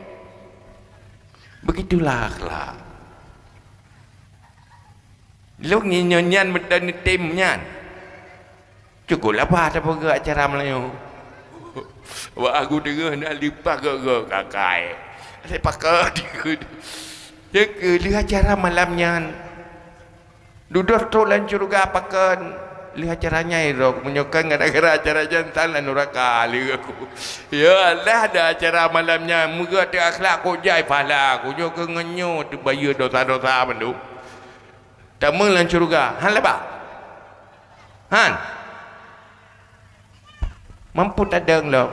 begitulah akhlak lu nyan medan tim nyan cukuplah apa apa ke acara Melayu wah aku dengar nak lipat ke kakai saya pakai dia ke lihat acara malamnya duduk tu lancur juga pakai lihat acaranya itu menyokong gara-gara acara jantan dan neraka lihat aku ya Allah ada acara malamnya muka ada akhlak kau jai pahala aku juga ngenyo tu bayar dosa-dosa mandu tamu lancur juga han lepas han mampu tadang lo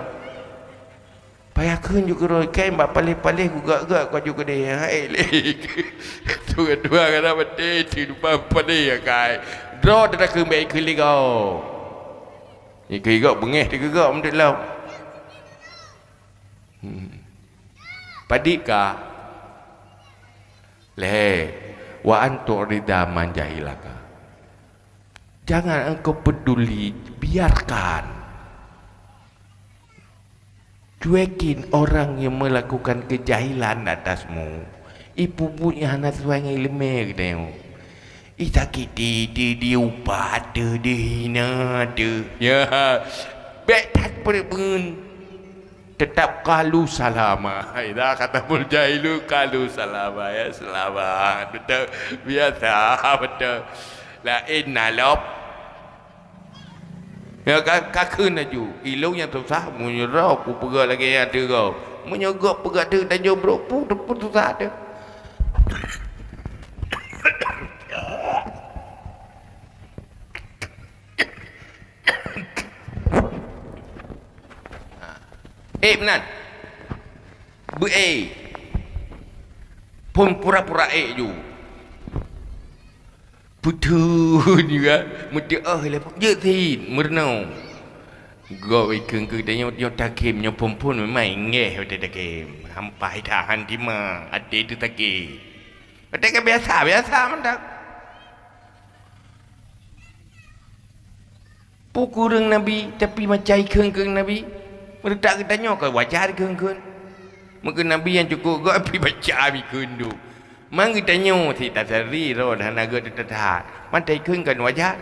payahkan juga roy kain mbak palih-palih gugak-gugak kau juga dia hai leh tu kedua kena bete lupa palih ya kai draw dah ke baik kali kau ni kau bengeh dia gegak mendik lau Padika wa anturida manjahilaka. Jangan engkau peduli, biarkan, cuekin orang yang melakukan kejahilan atasmu. Ibu punya anak suami ilmu kita. Isakiti di upat di hina ya betat pun tetap kalu salama. Ida kata muljahilu kalu salama ya selamat betul biasa betul la inna lob ya kakun aju ilu yang susah menyerah pu pegak lagi ada kau menyogok pegak tu dan jobrok pu susah ada. Benar. Pun pura-pura ju. Betul juga. Mesti lepas je tin mernau. Go ikeng ke dia yo takim yo pun memang ngeh dia takim. Hampai tahan di ma. Ada itu takim. Ada ke biasa mendak. Pukurang Nabi tapi macam ikeng Nabi. Mereka tanya ke wajar ke. Maka Nabi yang cukup kau pergi baca Abi kundu. Mangga tanya si tasari roh dan naga tetap. Mata ikut kan wajar.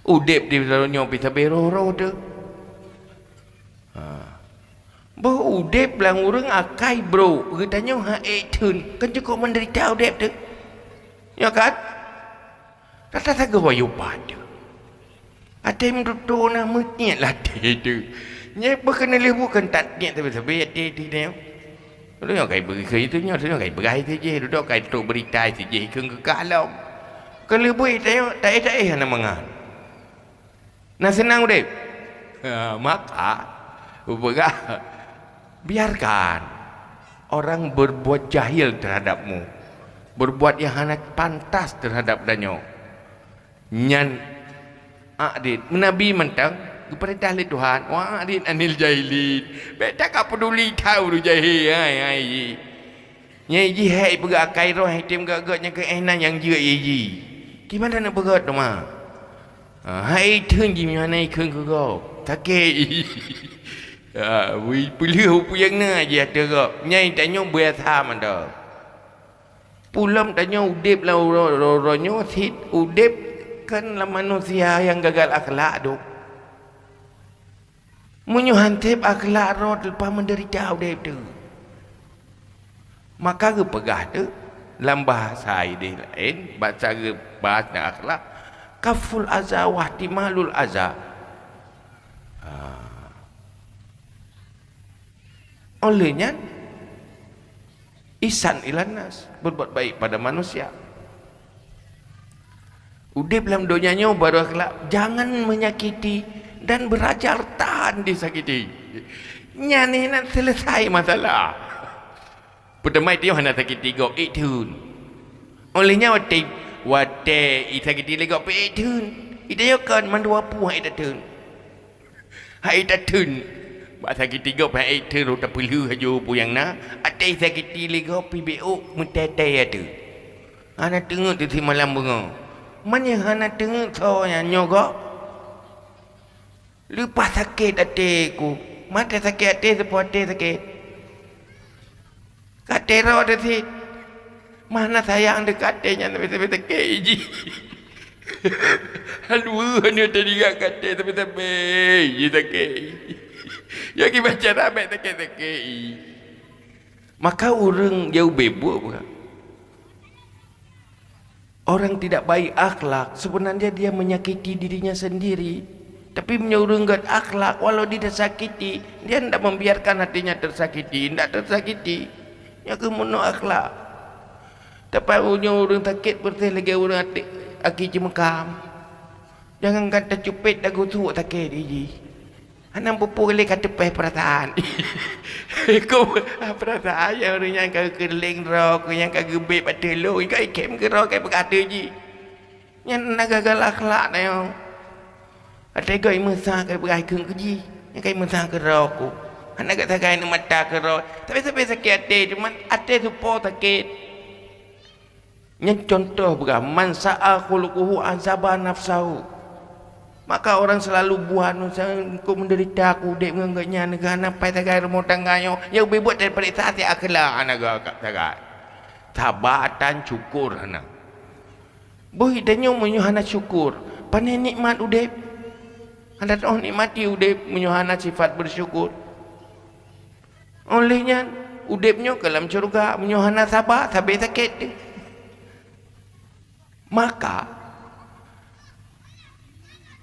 Udep di dalamnya bisa beroro tu. Bahawa udep lang orang akai bro. Mereka tanya haitun. Kan cukup menderita udep tu. Ya kan? Rata saga wayu pada. Ada yang berdoa nama niat lah dia tu. Nya berkena bukan tak niat tapi dia dia. Lu yang kai beri ke itu nya, lu kai berai tu je, duduk kai tu berita tu je ke kalau. Kalau buat tak ana mangan. Nah senang deh. Maka biarkan orang berbuat jahil terhadapmu. Berbuat yang hanya pantas terhadap danyo. Nyan adit menabi mentang perintah oleh Tuhan wa adin anil jahilin beta ka peduli tahu du jahil ai nyai ji hai pegak kairo hai tim gagaknya ke enan yang je ji gimana nak berat tu mah hai thun ji mana ikun ke kau takei wi piliu puyang na je ada kau nyai tanya biasa manda pulam tanya udip la ronyo sit udip kan lah manusia yang gagal akhlak tu. Menyuhantip akhlak roh lepas menderita udip tu. Maka ke pegah tu dalam bahasa ini lain, bahasa akhlak kaful azza wa ihtimalul azza. Olehnya ihsan ilan nas, berbuat baik pada manusia. Udip dalam dunianya baru akhlak, jangan menyakiti dan berajar tahan disakiti. Nyani nak selesai masalah. Pertama itu hendak sakiti go itun. Olehnya wate isakiti lego pe itun. Ida kan mandua pu hai datun. Hai datun. Ba sakiti go pe itun uta pelu haju pu yang na. Ate sakiti lego PBO mutete atu. Ana tengok tu malam bunga. Mana hana tengok so yang nyogok. Lupa sakit hatiku. Mata sakit hati sepuluh hati sakit. Kata roh ada si. Mana sayang dekat hatinya tapi sakit iji. Aduh, hanya tadi kata tapi iji sakit. Ya kita baca ramai sakit-sakit. Maka orang jauh bebuk bukan? Orang tidak baik akhlak sebenarnya dia menyakiti dirinya sendiri. Tapi menyurungkan akhlak walau dia tersakiti, dia tidak membiarkan hatinya tersakiti, tidak tersakiti. Ya kemuno akhlak. Tapi orang sakit berarti lagi orang hati aki cemekam. Jangan kata cupit dagu tu sakit ini. Hanam pupu kali kata peh perasaan. Kau perasaan yang orang yang kau keling roh, kau yang kau gebek pada lu, kau ikem ke roh kau berkata je. Yang nak gagal akhlak na. Ada kau imensah kau berai keng keji, yang kau imensah ke rohku. Anak kata kain mata kerot. Tapi sakit hati, cuman hati tu po sakit. Yang contoh berah, man sa'a khuluquhu azaba nafsahu. Maka orang selalu buat aku menderita, aku dek menganggapnya negara nampai tagai rumah tangganya. Yang berbuat daripada hati akhlak anak agak tagai. Tabatan syukur anak. Boy danyo menyuhana syukur. Pandai nikmat udep. Anda tahu nikmati udep menyuhana sifat bersyukur. Olehnya udepnya ke dalam syurga menyuhana sabar sakit. Maka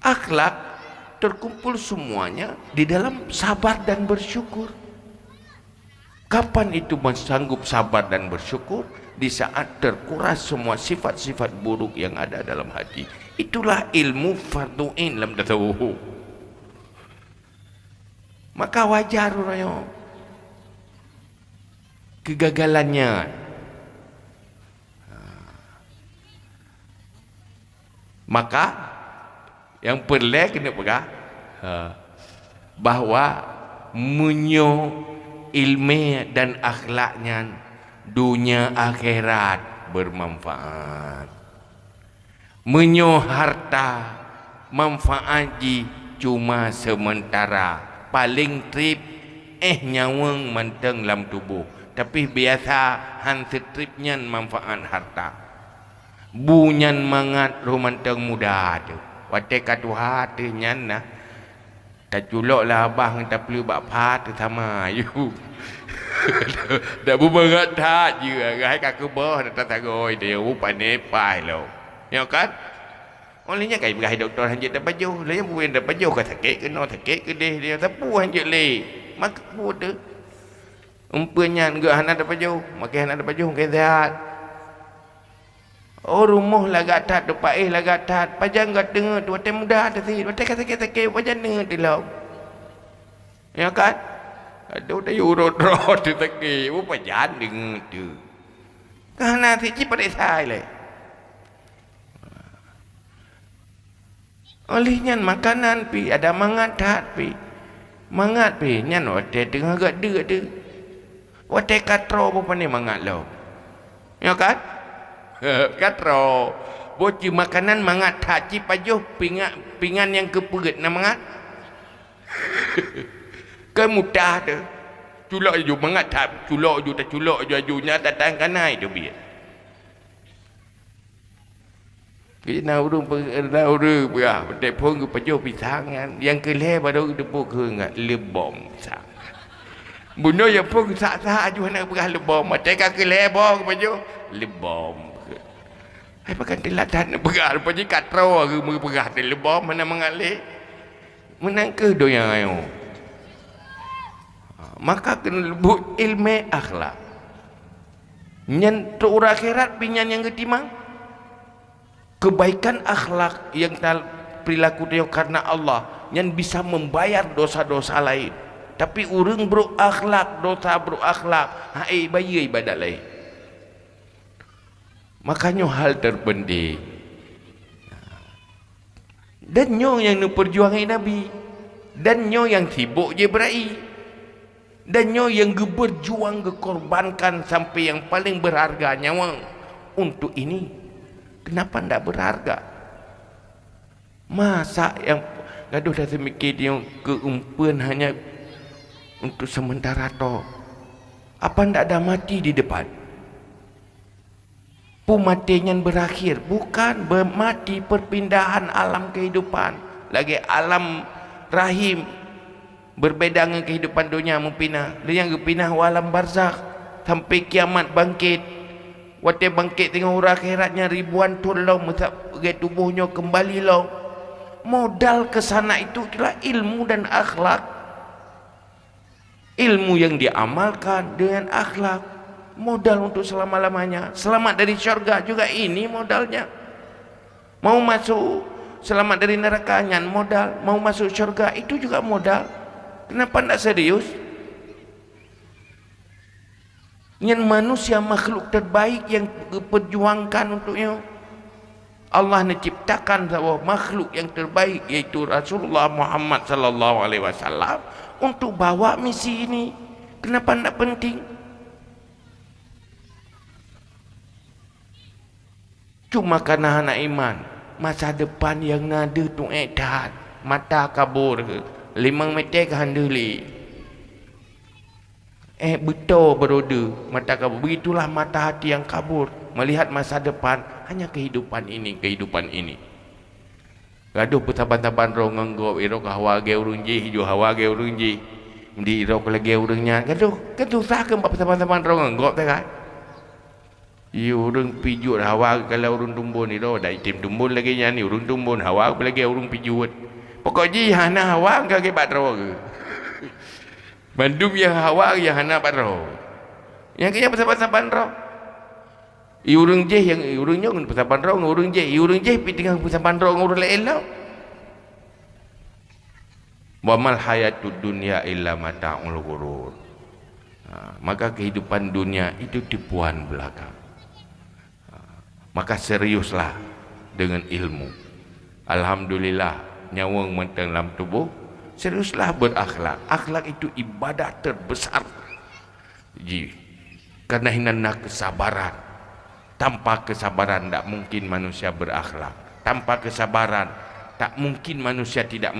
akhlak terkumpul semuanya di dalam sabar dan bersyukur. Kapan itu sanggup sabar dan bersyukur? Di saat terkuras semua sifat-sifat buruk yang ada dalam hati. Itulah ilmu fardu'in dalam tasawuf. Maka wajar orangnya kegagalannya. Maka yang perlu kena pegang bahawa menyo ilmu dan akhlaknya dunia akhirat bermanfaat. Menyo harta manfaat cuma sementara. Paling trip nyawang manteng dalam tubuh. Tapi biasa han setripnya manfaat harta. Bunyan mangat romanteng muda tu. Wate katuha tu nyan nah. Tak culok lah abang tak perlu bak pat sama you. Dak bubangat tak je gai kak bawah tak tagoi dia upane pai lo. Ya kan? Olehnya kai gai doktor hanjit dak baju, lain buin dak baju ka sakit ke no sakit ke dia tapu hanjit le. Mak bodoh. Umpanya enggak hana dak baju, makan hana dak baju ke sehat. Oh rumah lagak tat depa lagak tat pajang gat dengar tu tem muda tadi wate kata sakit pajang dengar tu lo. Ya kan? Aduh dah urut tu sakit u pajang dengar tu. Kana ti pada sai le. Olehnya makanan pi ada mangat tat pi. Mangat pi nyan wate dengar gat de tu. Wate katro apa ni mangat lo. Ya kan? Katro boci makanan mangat haji pajuh pingan yang keperit na mangat kemudah tu culok ju mangat tak culok ju tak culok ju ajunya datang kanai tu biar kita urung urung ya telefon ke pajuh pisang yang kelih baru depu ke ngat lebom pisang bunuh yang pun sak-sak ju nak berah lebom mateka kelih bom pajuh lebom. Hai pakai tilatan begar paji katro ke begar di lebom mana mengalih menang ke doya ayo. Maka kena lebut ilmu akhlak. Nyen tu akhirat pinyan yang ketimang kebaikan akhlak yang perilaku dia karena Allah yang bisa membayar dosa-dosa lain. Tapi urang bro akhlak dosa bro akhlak hai bayi ibadat lain. Makanya hal terpenting dan nyo yang perjuangan Nabi dan nyo yang sibuk je berai dan nyo yang berjuang korbankan sampai yang paling berharga nyawa untuk ini. Kenapa ndak berharga? Masa yang gaduh dah semikir dia keumpuan hanya untuk sementara to. Apa ndak ada mati di depan? Matinya berakhir bukan mati perpindahan alam kehidupan lagi alam rahim berbeda dengan kehidupan dunia mempinah yang pindah alam barzakh sampai kiamat bangkit wate bangkit tengah urang akhiratnya ribuan tahun lo musab tubuhnya kembali lo modal ke sana itu adalah ilmu dan akhlak ilmu yang diamalkan dengan akhlak modal untuk selama-lamanya selamat dari syurga juga ini modalnya mau masuk selamat dari nerakanya modal mau masuk syurga itu juga modal. Kenapa tidak serius? Yang manusia makhluk terbaik yang perjuangkan untuknya Allah menciptakan sebuah makhluk yang terbaik yaitu Rasulullah Muhammad sallallahu alaihi wasallam untuk bawa misi ini. Kenapa tidak penting? Cuma karena anak iman, masa depan yang nada tu edat, mata kabur ke 5 meter ke handeli. Betul beroda, mata kabur. Begitulah mata hati yang kabur, melihat masa depan hanya kehidupan ini, kehidupan ini. Gaduh petaban-taban rong nggok iro hawa ge urung ji, hijau hawa ge urung ji. Di iro lagi urungnya. Gaduh sah ke petaban-taban rong nggok tak kan? Urung pijut hawa kalau urung tumbun iro, dah itim tumbun lagi ni urung tumbun hawa lagi urung pijut. Pokok ji hana hawa ke batro ke. Bandung yang hawa yang hana batro. Yang kaya petaban-taban rong. Urung je yang urungnya kan petaban rong urung je pi tengah petaban rong urung elok. Wa mal hayatud dunya illa mata'ul ghurur. Maka kehidupan dunia itu tipuan belaka. Maka seriuslah dengan ilmu. Alhamdulillah nyawang mentang dalam tubuh. Seriuslah berakhlak. Akhlak itu ibadah terbesar. Karena hinana kesabaran. Tanpa kesabaran tak mungkin manusia berakhlak. Tanpa kesabaran tak mungkin manusia tidak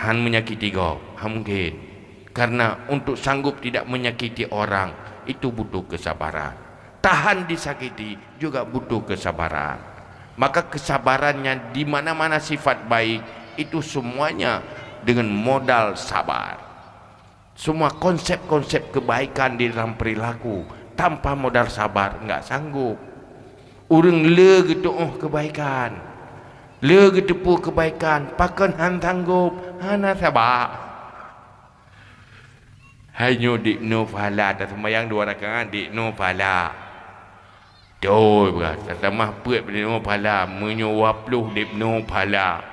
menyakiti kau. Mungkin. Karena untuk sanggup tidak menyakiti orang itu butuh kesabaran. Tahan disakiti juga butuh kesabaran. Maka kesabarannya di mana-mana sifat baik itu semuanya dengan modal sabar. Semua konsep-konsep kebaikan di dalam perilaku tanpa modal sabar enggak sanggup. Urang le gitu kebaikan. Le gitu kebaikan, pakan han sanggup, hana sabar. Hanya di no pala tak sembahyang 2 rakaat di no pala. Doi berat, tamah puat di no pala, menyuapluh di no pala.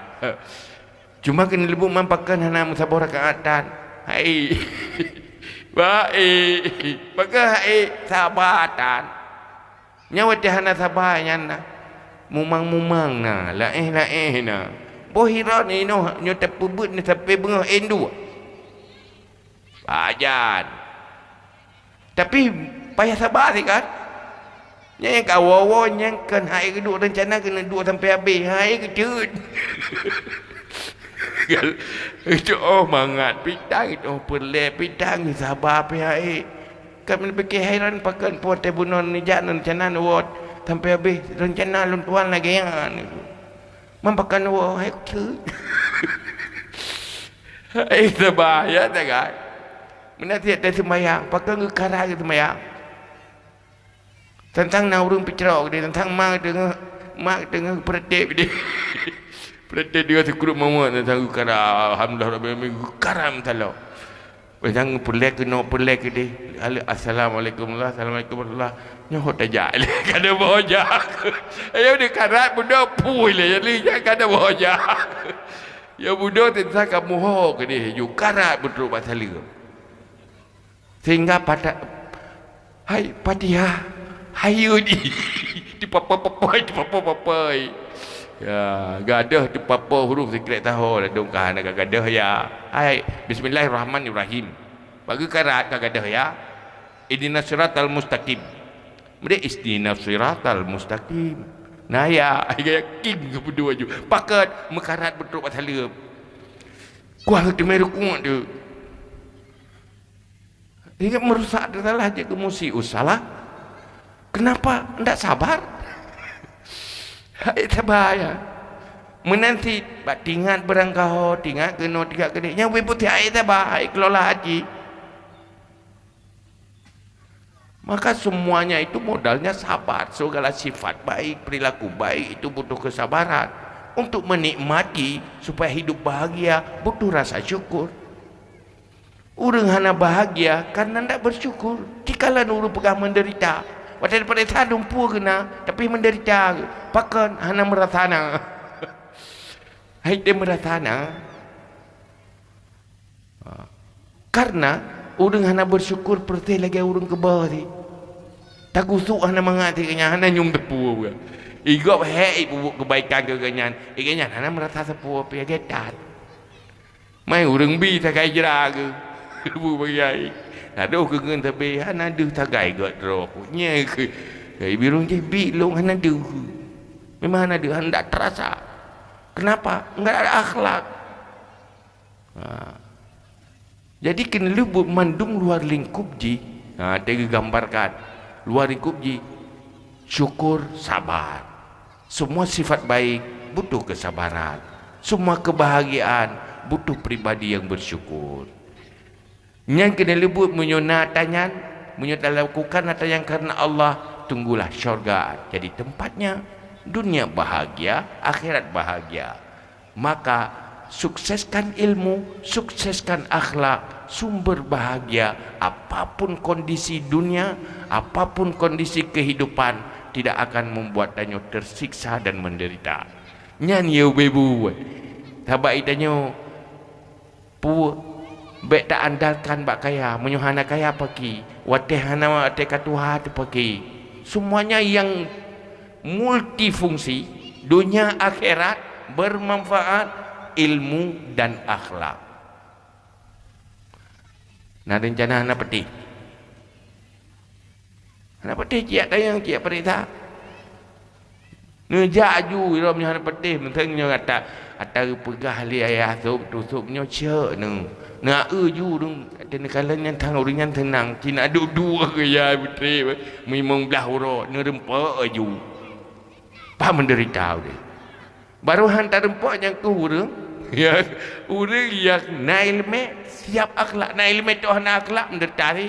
Cuma kena lebuk mampakan hana musabah rakaatan. Hai. Baik. Maka sabatan. Nyawa hana sabar nyana. Mumang-mumang na, laeh na. Bohira ni no nyo tepubut ni sampai bengah endu. Ajan. Tapi payah sabar sih kan? Yang kawawa yang kan hai kedua rencana kena 2 sampai habis. Hai kecut. Itu mangat pitang itu perle pitang sabar pihak kami fikir hairan pakan puat tebunon ni jalan rencana wot sampai habis rencana lun tuan lagi yang mampakan wot hai kecut. Hai sabar ya tak kan? Menasihat dari sembahyang pakai ngekara ke sembahyang tentang naurung picerok dia tentang mak dengan pertip dia pertip dia sekrup mama tentang ngekara alhamdulillah rabbil alamin karam talau tentang pelek no pelek dia assalamualaikum warahmatullahi nyoh tajak kada bojak ayo dia karat budak pui le jadi kada bojak ya budak tentang kamu ho ke dia you karat betul pasal dia sehingga pada hai Fatihah hayu di papai ya gadah di papa huruf sekret tahu dah dong kah nak gadah ya hai bismillahirrahmanirrahim bagi karat gadah ya ihdinas siratal mustaqim mede ihdinas siratal mustaqim nah ya yakin ke berdua ju pakat mekarat betul pasal dia kuah tu meru kuat tu hingga merusak salah je ke musius salah. Kenapa tidak sabar? Hai sabar ya. Menanti bak tingat berangkau, tingat kena tiga kedeknya we putih hai sabar, hai kelola haji. Maka semuanya itu modalnya sabar. Segala sifat baik, perilaku baik itu butuh kesabaran. Untuk menikmati supaya hidup bahagia butuh rasa syukur. Urang hana bahagia karena tidak bersyukur. Dikala urang pegang menderita, wadah daripada sadung pur kena, tapi menderita. Pakan hana merasana. Hai dia merasana. Karena urang hana bersyukur perteh lagi urang ke bawah ni. Tak usuk hana mangati kenya hana nyum tepu. Igop hei bubuk kebaikan ke kenyan. Kenyan hana merasa sepu apa ya getat. mai urang bi tagai jera ke bu bagai ada ke ngan tapi han ada tagai got roh nya ke birung je bi long han ada memang han ada han tak terasa kenapa enggak ada akhlak jadi kena lubuk mandung luar lingkup ji dia gambarkan luar lingkup ji syukur sabar semua sifat baik butuh kesabaran semua kebahagiaan butuh pribadi yang bersyukur yang kena lubuk menyunatannya lakukan atau yang karena Allah tunggulah syurga jadi tempatnya dunia bahagia akhirat bahagia maka sukseskan ilmu sukseskan akhlak sumber bahagia apapun kondisi dunia apapun kondisi kehidupan tidak akan membuatnya tersiksa dan menderita nyanyi bebu tabak itanya pu bek tak andalkan bak kaya menyuhana kaya pagi watehana wateka tuha tu pagi semuanya yang multifungsi dunia akhirat bermanfaat ilmu dan akhlak nah rencana anak peti ciak tayang ciak perintah ngejak ju iramnya anak peti mentengnya kata atau pegah li ayah tusupnya cek nak ju dong ada kalanya tang orang tenang cina dua ke ya putri memang belah uro nerempa ju pa menderita dia baru hantar rempak yang ke urang ya urang yang nail me siap akhlak nail me tu hana akhlak menderita ni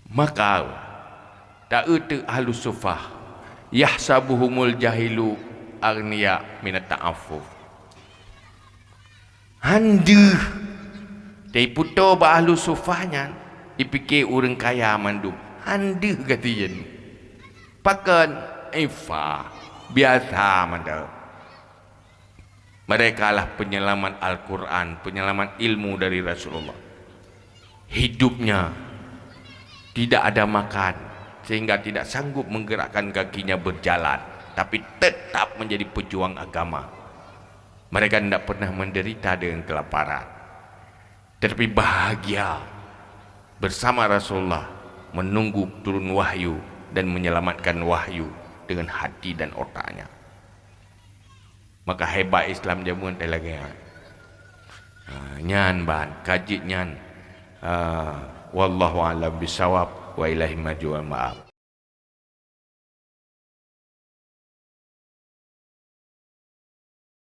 maka tak utu halus sufah yahsabuhumul jahilu agniya minat ta'affuf handu dari puto ba halus sufahnya dipikir orang kaya mandum handu katian pakan ifa biasa mandal mereka lah penyelamat Al-Quran penyelamat ilmu dari Rasulullah hidupnya tidak ada makan sehingga tidak sanggup menggerakkan kakinya berjalan tapi tetap menjadi pejuang agama mereka tidak pernah menderita dengan kelaparan tetapi bahagia bersama Rasulullah menunggu turun wahyu dan menyelamatkan wahyu dengan hati dan otaknya maka hebat Islam jamuan lagi nyan ban kajit nyan wallahu a'lam bisawab wa ilahi maju wal ma'ab